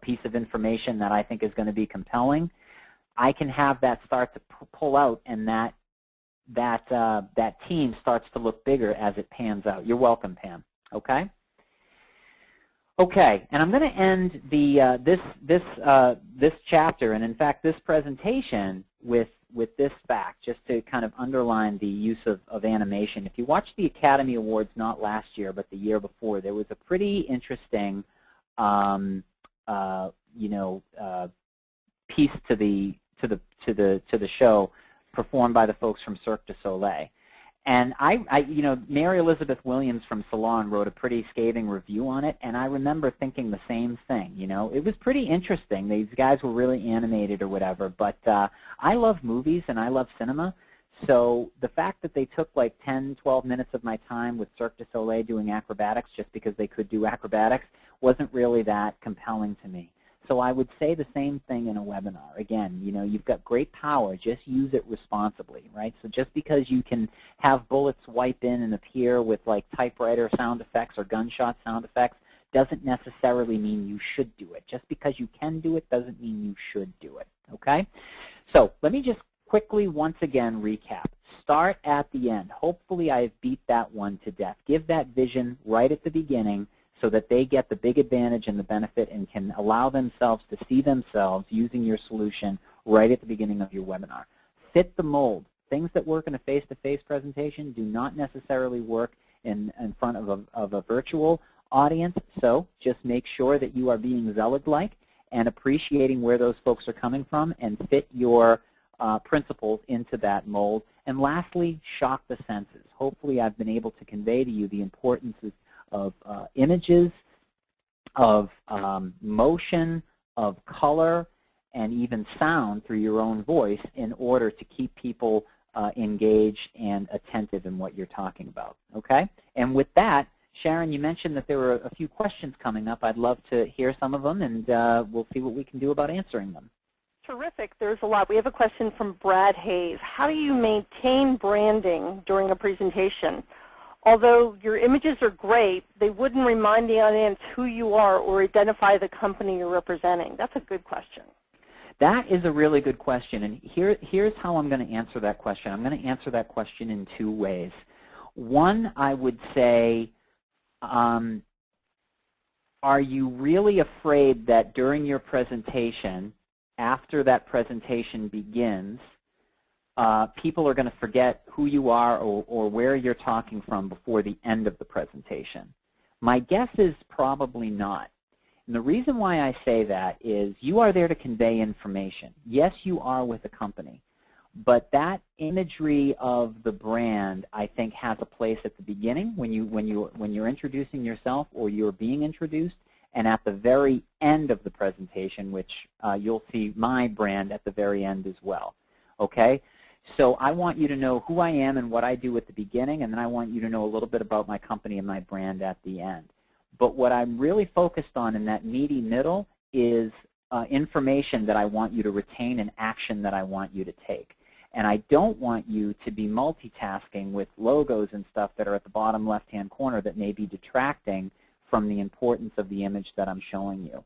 piece of information that I think is going to be compelling, I can have that start to pull out, and that team starts to look bigger as it pans out. You're welcome, Pam. Okay. Okay, and I'm going to end the this chapter, and in fact this presentation, with this fact, just to kind of underline the use of animation. If you watched the Academy Awards, not last year but the year before, there was a pretty interesting piece to the show performed by the folks from Cirque du Soleil. And Mary Elizabeth Williams from Salon wrote a pretty scathing review on it, and I remember thinking the same thing. It was pretty interesting. These guys were really animated or whatever, but I love movies and I love cinema, so the fact that they took like 10, 12 minutes of my time with Cirque du Soleil doing acrobatics just because they could do acrobatics wasn't really that compelling to me. So I would say the same thing in a webinar. Again, you've got great power. Just use it responsibly, right? So just because you can have bullets wipe in and appear with like typewriter sound effects or gunshot sound effects doesn't necessarily mean you should do it. Just because you can do it doesn't mean you should do it, okay? So let me just quickly once again recap. Start at the end. Hopefully I've beat that one to death. Give that vision right at the beginning, so that they get the big advantage and the benefit and can allow themselves to see themselves using your solution right at the beginning of your webinar. Fit the mold. Things that work in a face-to-face presentation do not necessarily work in front of a virtual audience, so just make sure that you are being zealot-like and appreciating where those folks are coming from, and fit your principles into that mold. And lastly, shock the senses. Hopefully I've been able to convey to you the importance of images, of motion, of color, and even sound through your own voice in order to keep people engaged and attentive in what you're talking about, okay? And with that, Sharon, you mentioned that there were a few questions coming up. I'd love to hear some of them, and we'll see what we can do about answering them. Terrific. There's a lot. We have a question from Brad Hayes. How do you maintain branding during a presentation? Although your images are great, they wouldn't remind the audience who you are or identify the company you're representing. That's a good question. That is a really good question, and here's how I'm going to answer that question. I'm going to answer that question in two ways. One, I would say, are you really afraid that during your presentation, after that presentation begins, people are going to forget who you are or where you're talking from before the end of the presentation? My guess is probably not. And the reason why I say that is you are there to convey information. Yes, you are with a company, But that imagery of the brand, I think, has a place at the beginning when you're introducing yourself or you're being introduced, and at the very end of the presentation, which you'll see my brand at the very end as well. Okay? So I want you to know who I am and what I do at the beginning, and then I want you to know a little bit about my company and my brand at the end. But what I'm really focused on in that meaty middle is information that I want you to retain and action that I want you to take. And I don't want you to be multitasking with logos and stuff that are at the bottom left-hand corner that may be detracting from the importance of the image that I'm showing you.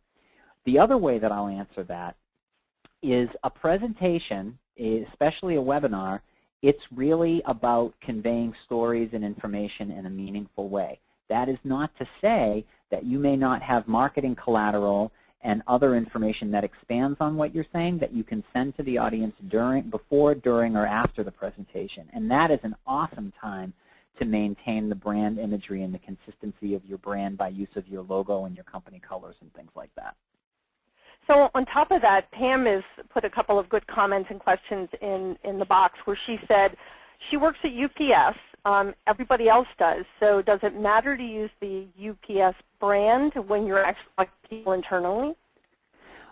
The other way that I'll answer that is a presentation, especially a webinar, it's really about conveying stories and information in a meaningful way. That is not to say that you may not have marketing collateral and other information that expands on what you're saying that you can send to the audience before, during, or after the presentation. And that is an awesome time to maintain the brand imagery and the consistency of your brand by use of your logo and your company colors and things like that. So on top of that, Pam has put a couple of good comments and questions in the box where she said she works at UPS. Everybody else does. So does it matter to use the UPS brand when you're actually talking to people internally?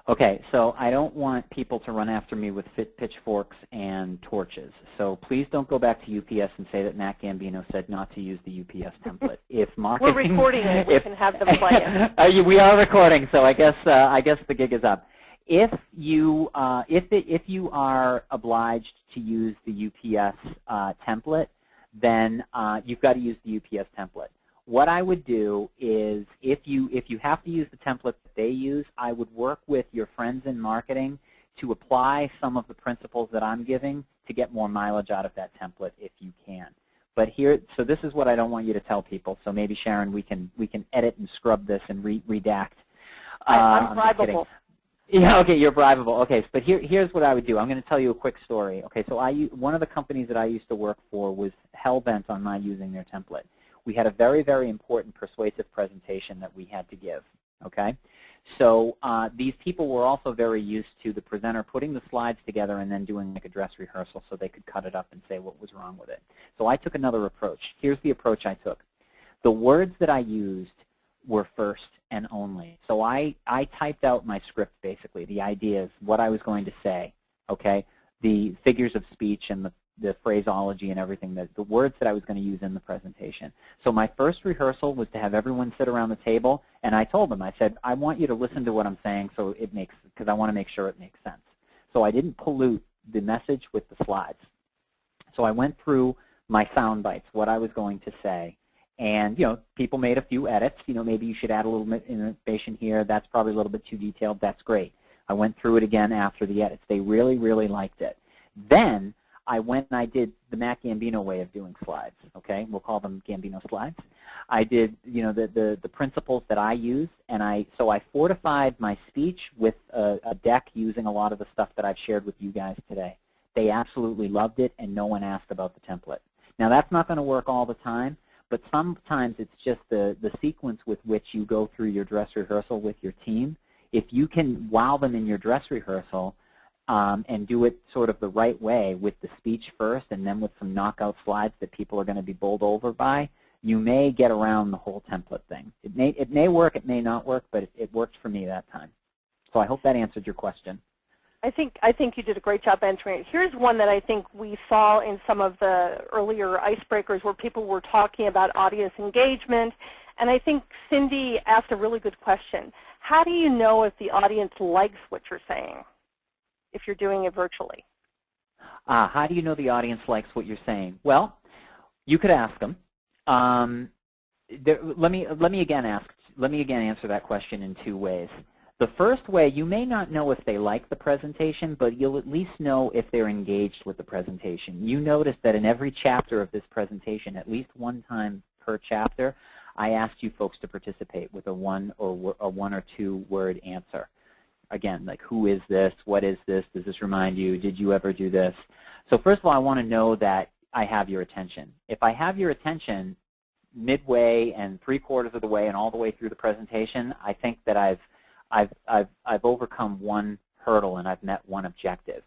Okay, so I don't want people to run after me with pitchforks and torches. So please don't go back to UPS and say that Matt Gambino said not to use the UPS template. If marketing, we're recording it. We can have them play it. We are recording, so I guess the gig is up. If you are obliged to use the UPS template, then you've got to use the UPS template. What I would do is, if you have to use the template that they use, I would work with your friends in marketing to apply some of the principles that I'm giving to get more mileage out of that template if you can. But here, so this is what I don't want you to tell people. So maybe Sharon, we can edit and scrub this and redact. I'm bribable. Yeah, okay, you're bribable. Okay, but here's what I would do. I'm going to tell you a quick story. Okay, so one of the companies that I used to work for was hell-bent on my using their template. We had a very, very important persuasive presentation that we had to give, okay? So these people were also very used to the presenter putting the slides together and then doing like a dress rehearsal so they could cut it up and say what was wrong with it. So I took another approach. Here's the approach I took. The words that I used were first and only. So I typed out my script, basically, the ideas, what I was going to say, okay, the figures of speech and the phraseology and everything, the words that I was going to use in the presentation. So my first rehearsal was to have everyone sit around the table, and I told them, I said, I want you to listen to what I'm saying so it makes, because I want to make sure it makes sense. So I didn't pollute the message with the slides. So I went through my sound bites, what I was going to say, and, you know, people made a few edits. You know, maybe you should add a little bit of information here. That's probably a little bit too detailed. That's great. I went through it again after the edits. They really, really liked it. Then I went and I did the Matt Gambino way of doing slides, okay? We'll call them Gambino slides. I did, you know, the principles that I use, and so I fortified my speech with a deck using a lot of the stuff that I've shared with you guys today. They absolutely loved it, and no one asked about the template. Now, that's not going to work all the time, but sometimes it's just the sequence with which you go through your dress rehearsal with your team. If you can wow them in your dress rehearsal and do it sort of the right way with the speech first and then with some knockout slides that people are going to be bowled over by, you may get around the whole template thing. It may work, it may not work, but it worked for me that time. So I hope that answered your question. I think you did a great job answering it. Here's one that I think we saw in some of the earlier icebreakers where people were talking about audience engagement, and I think Cindy asked a really good question. How do you know if the audience likes what you're saying if you're doing it virtually? How do you know the audience likes what you're saying? Well, you could ask them. Let me again answer that question in two ways. The first way, you may not know if they like the presentation, but you'll at least know if they're engaged with the presentation. You notice that in every chapter of this presentation, at least one time per chapter, I asked you folks to participate with a one or two word answer. Again, like, who is this? What is this? Does this remind you? Did you ever do this? So first of all, I want to know that I have your attention. If I have your attention midway and 3/4 of the way and all the way through the presentation, I think that I've overcome one hurdle and I've met one objective.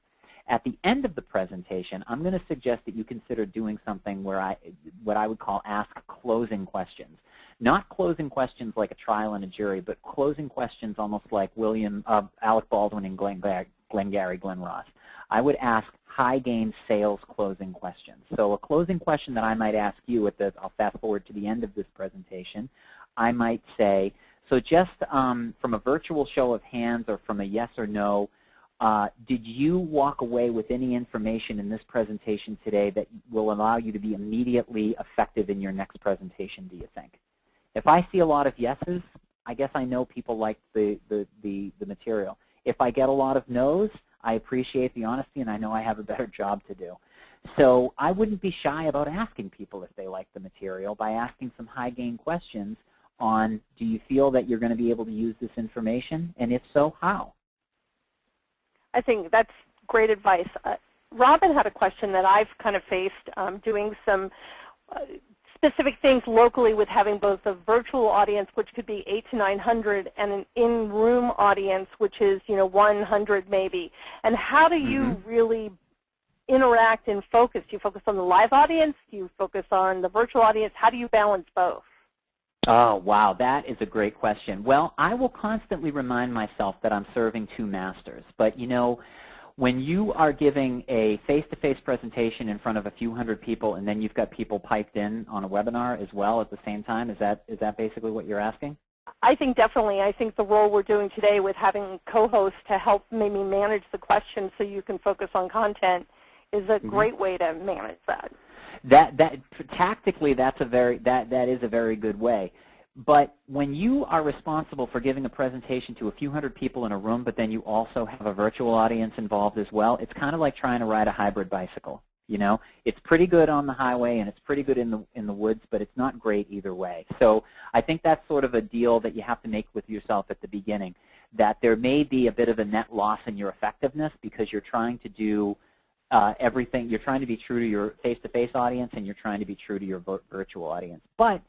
At the end of the presentation, I'm going to suggest that you consider doing something where what I would call ask closing questions. Not closing questions like a trial and a jury, but closing questions almost like Alec Baldwin and Glengarry Glen Ross. I would ask high-gain sales closing questions. So a closing question that I might ask you I'll fast forward to the end of this presentation. I might say, so just from a virtual show of hands or from a yes or no, did you walk away with any information in this presentation today that will allow you to be immediately effective in your next presentation, do you think? If I see a lot of yeses, I guess I know people like the material. If I get a lot of no's, I appreciate the honesty and I know I have a better job to do. So I wouldn't be shy about asking people if they like the material by asking some high-gain questions on, do you feel that you're going to be able to use this information? And if so, how? I think that's great advice. Robin had a question that I've kind of faced doing some specific things locally with having both a virtual audience, which could be 800 to 900, and an in-room audience, which is 100 maybe. And how do you really interact and focus? Do you focus on the live audience? Do you focus on the virtual audience? How do you balance both? Oh, wow, that is a great question. Well, I will constantly remind myself that I'm serving two masters. But, when you are giving a face-to-face presentation in front of a few hundred people and then you've got people piped in on a webinar as well at the same time, is that basically what you're asking? I think definitely. I think the role we're doing today with having co-hosts to help maybe manage the questions so you can focus on content is a great way to manage that. Tactically, that is a very good way. But when you are responsible for giving a presentation to a few hundred people in a room, but then you also have a virtual audience involved as well, it's kind of like trying to ride a hybrid bicycle. It's pretty good on the highway and it's pretty good in the woods, but it's not great either way. So I think that's sort of a deal that you have to make with yourself at the beginning, that there may be a bit of a net loss in your effectiveness because you're trying to do everything. You're trying to be true to your face-to-face audience and you're trying to be true to your virtual audience. But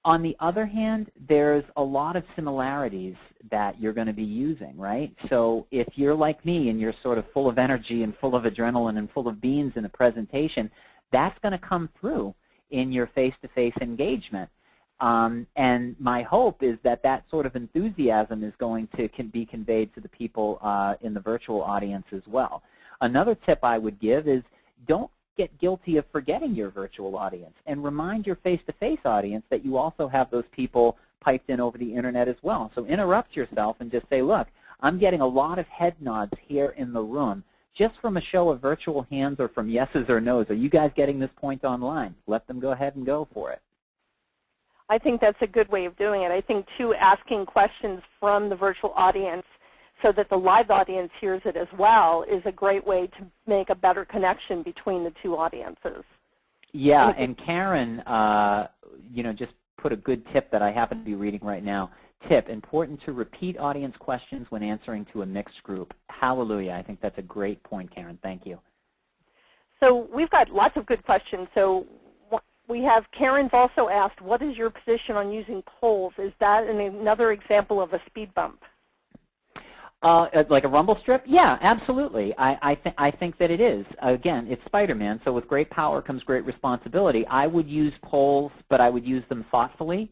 on the other hand, there's a lot of similarities that you're going to be using, right? So if you're like me and you're sort of full of energy and full of adrenaline and full of beans in a presentation, that's going to come through in your face-to-face engagement. And my hope is that that sort of enthusiasm is going to be conveyed to the people in the virtual audience as well. Another tip I would give is don't get guilty of forgetting your virtual audience and remind your face-to-face audience that you also have those people piped in over the internet as well. So interrupt yourself and just say, look, I'm getting a lot of head nods here in the room just from a show of virtual hands or from yeses or nos. Are you guys getting this point online? Let them go ahead and go for it. I think that's a good way of doing it. I think, too, asking questions from the virtual audience so that the live audience hears it as well is a great way to make a better connection between the two audiences. Yeah, and Karen, just put a good tip that I happen to be reading right now. Tip, important to repeat audience questions when answering to a mixed group. Hallelujah. I think that's a great point, Karen. Thank you. So we've got lots of good questions. So we have Karen's also asked, what is your position on using polls? Is that another example of a speed bump? Like a rumble strip? Yeah, absolutely. I think that it is. Again, it's Spider-Man, so with great power comes great responsibility. I would use polls, but I would use them thoughtfully.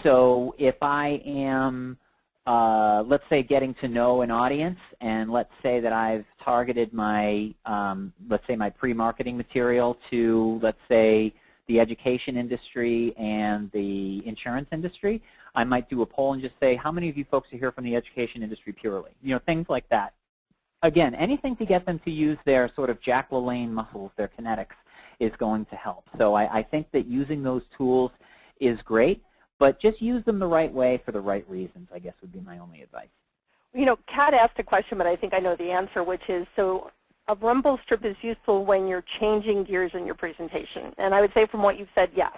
So if I am, let's say, getting to know an audience, and let's say that I've targeted my, let's say, my pre-marketing material to, let's say, the education industry and the insurance industry, I might do a poll and just say, how many of you folks are here from the education industry purely? Things like that. Again, anything to get them to use their sort of Jack LaLanne muscles, their kinetics, is going to help. So I think that using those tools is great, but just use them the right way for the right reasons, I guess would be my only advice. Kat asked a question, but I think I know the answer, which is, so a rumble strip is useful when you're changing gears in your presentation. And I would say from what you've said, yes.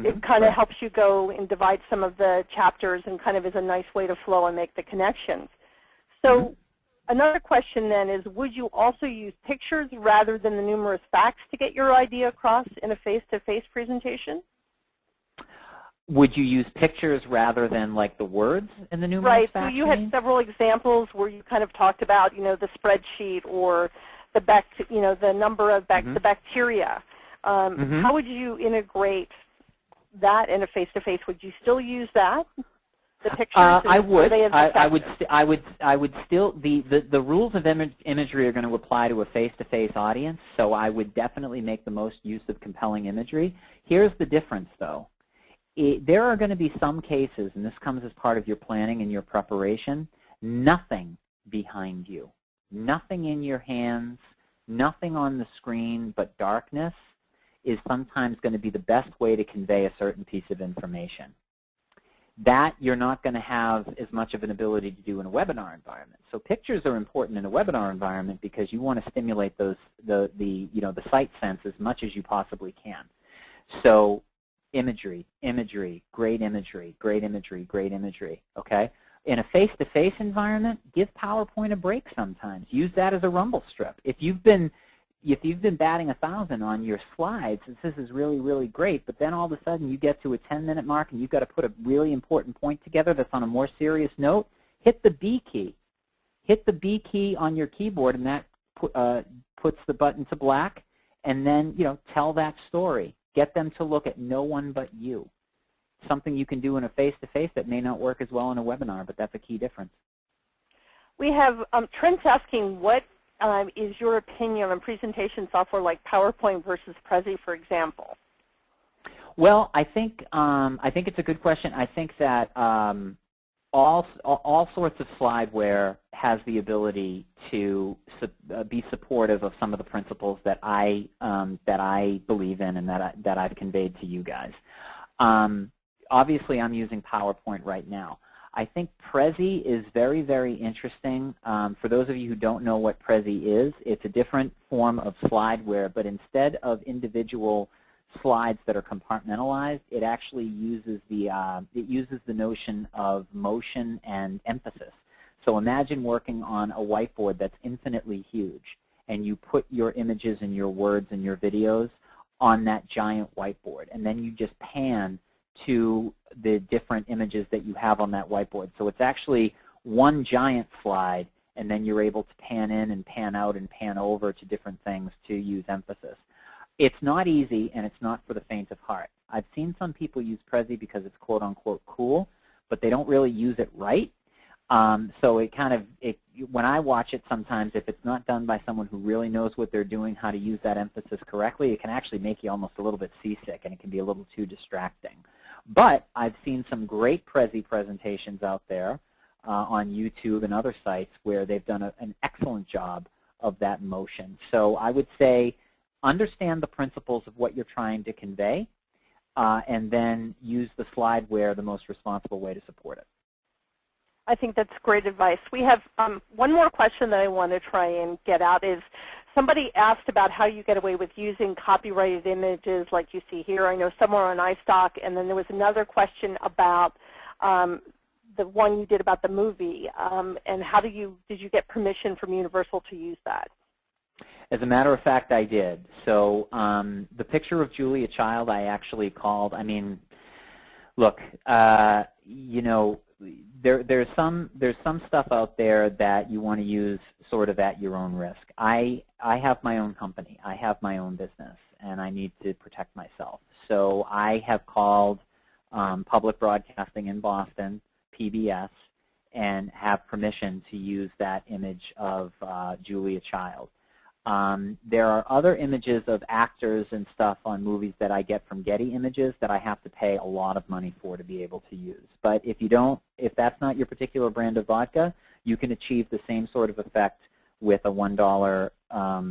It kind of helps you go and divide some of the chapters and kind of is a nice way to flow and make the connections. So another question then is, would you also use pictures rather than the numerous facts to get your idea across in a face-to-face presentation? Would you use pictures rather than like the words in the numerous Right. facts? So you had several examples where you kind of talked about, the spreadsheet or the the number of the bacteria. How would you integrate that in a face-to-face? Would you still use that? The pictures? I would. I would still. The rules of imagery are going to apply to a face-to-face audience. So I would definitely make the most use of compelling imagery. Here's the difference, though. There are going to be some cases, and this comes as part of your planning and your preparation, nothing behind you, nothing in your hands, nothing on the screen but darkness is sometimes going to be the best way to convey a certain piece of information. That you're not going to have as much of an ability to do in a webinar environment. So pictures are important in a webinar environment because you want to stimulate the sight sense as much as you possibly can. So imagery, great imagery, great imagery, great imagery, okay? In a face-to-face environment, give PowerPoint a break sometimes. Use that as a rumble strip. If you've been batting 1,000 on your slides, this is really, really great, but then all of a sudden you get to a 10-minute mark and you've got to put a really important point together that's on a more serious note, hit the B key. Hit the B key on your keyboard, and that puts the button to black, and then, tell that story. Get them to look at no one but you. Something you can do in a face-to-face that may not work as well in a webinar, but that's a key difference. We have Trent's asking, what is your opinion on presentation software like PowerPoint versus Prezi, for example? Well, I think it's a good question. I think that all sorts of slideware has the ability to be supportive of some of the principles that I believe in and that I've conveyed to you guys. Obviously, I'm using PowerPoint right now. I think Prezi is very, very interesting. For those of you who don't know what Prezi is, it's a different form of slideware, but instead of individual slides that are compartmentalized, it actually uses the notion of motion and emphasis. So imagine working on a whiteboard that's infinitely huge, and you put your images and your words and your videos on that giant whiteboard, and then you just pan to the different images that you have on that whiteboard. So it's actually one giant slide, and then you're able to pan in and pan out and pan over to different things to use emphasis. It's not easy, and it's not for the faint of heart. I've seen some people use Prezi because it's quote-unquote cool, but they don't really use it right. So when I watch it sometimes, if it's not done by someone who really knows what they're doing, how to use that emphasis correctly, it can actually make you almost a little bit seasick, and it can be a little too distracting. But I've seen some great Prezi presentations out there on YouTube and other sites where they've done an excellent job of that motion. So I would say understand the principles of what you're trying to convey, and then use the slideware the most responsible way to support it. I think that's great advice. We have one more question that I want to try and get out is, somebody asked about how you get away with using copyrighted images like you see here. I know somewhere on iStock, and then there was another question about the one you did about the movie, and how did you get permission from Universal to use that? As a matter of fact, I did. So the picture of Julia Child I actually called, look, there's some stuff out there that you want to use sort of at your own risk. I have my own company. I have my own business, and I need to protect myself. So I have called Public Broadcasting in Boston, PBS, and have permission to use that image of Julia Child. There are other images of actors and stuff on movies that I get from Getty Images that I have to pay a lot of money for to be able to use. But if that's not your particular brand of vodka, you can achieve the same sort of effect with a $1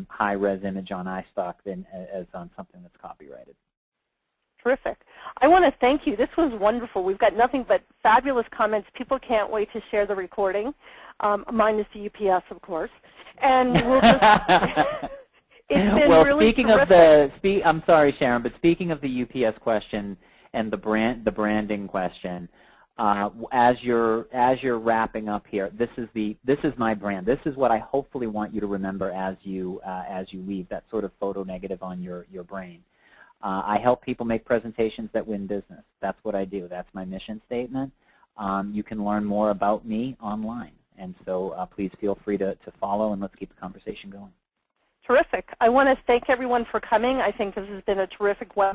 high-res image on iStock as on something that's copyrighted. Terrific. I want to thank you. This was wonderful. We've got nothing but fabulous comments. People can't wait to share the recording. Mine is the UPS, of course. And we'll just, it's been well, really speaking terrific. of I'm sorry, Sharon, but speaking of the UPS question and the branding question, as you're wrapping up here, this is my brand. This is what I hopefully want you to remember as you leave, that sort of photo negative on your brain. I help people make presentations that win business. That's what I do. That's my mission statement. You can learn more about me online. And so please feel free to follow, and let's keep the conversation going. Terrific. I want to thank everyone for coming. I think this has been a terrific webinar.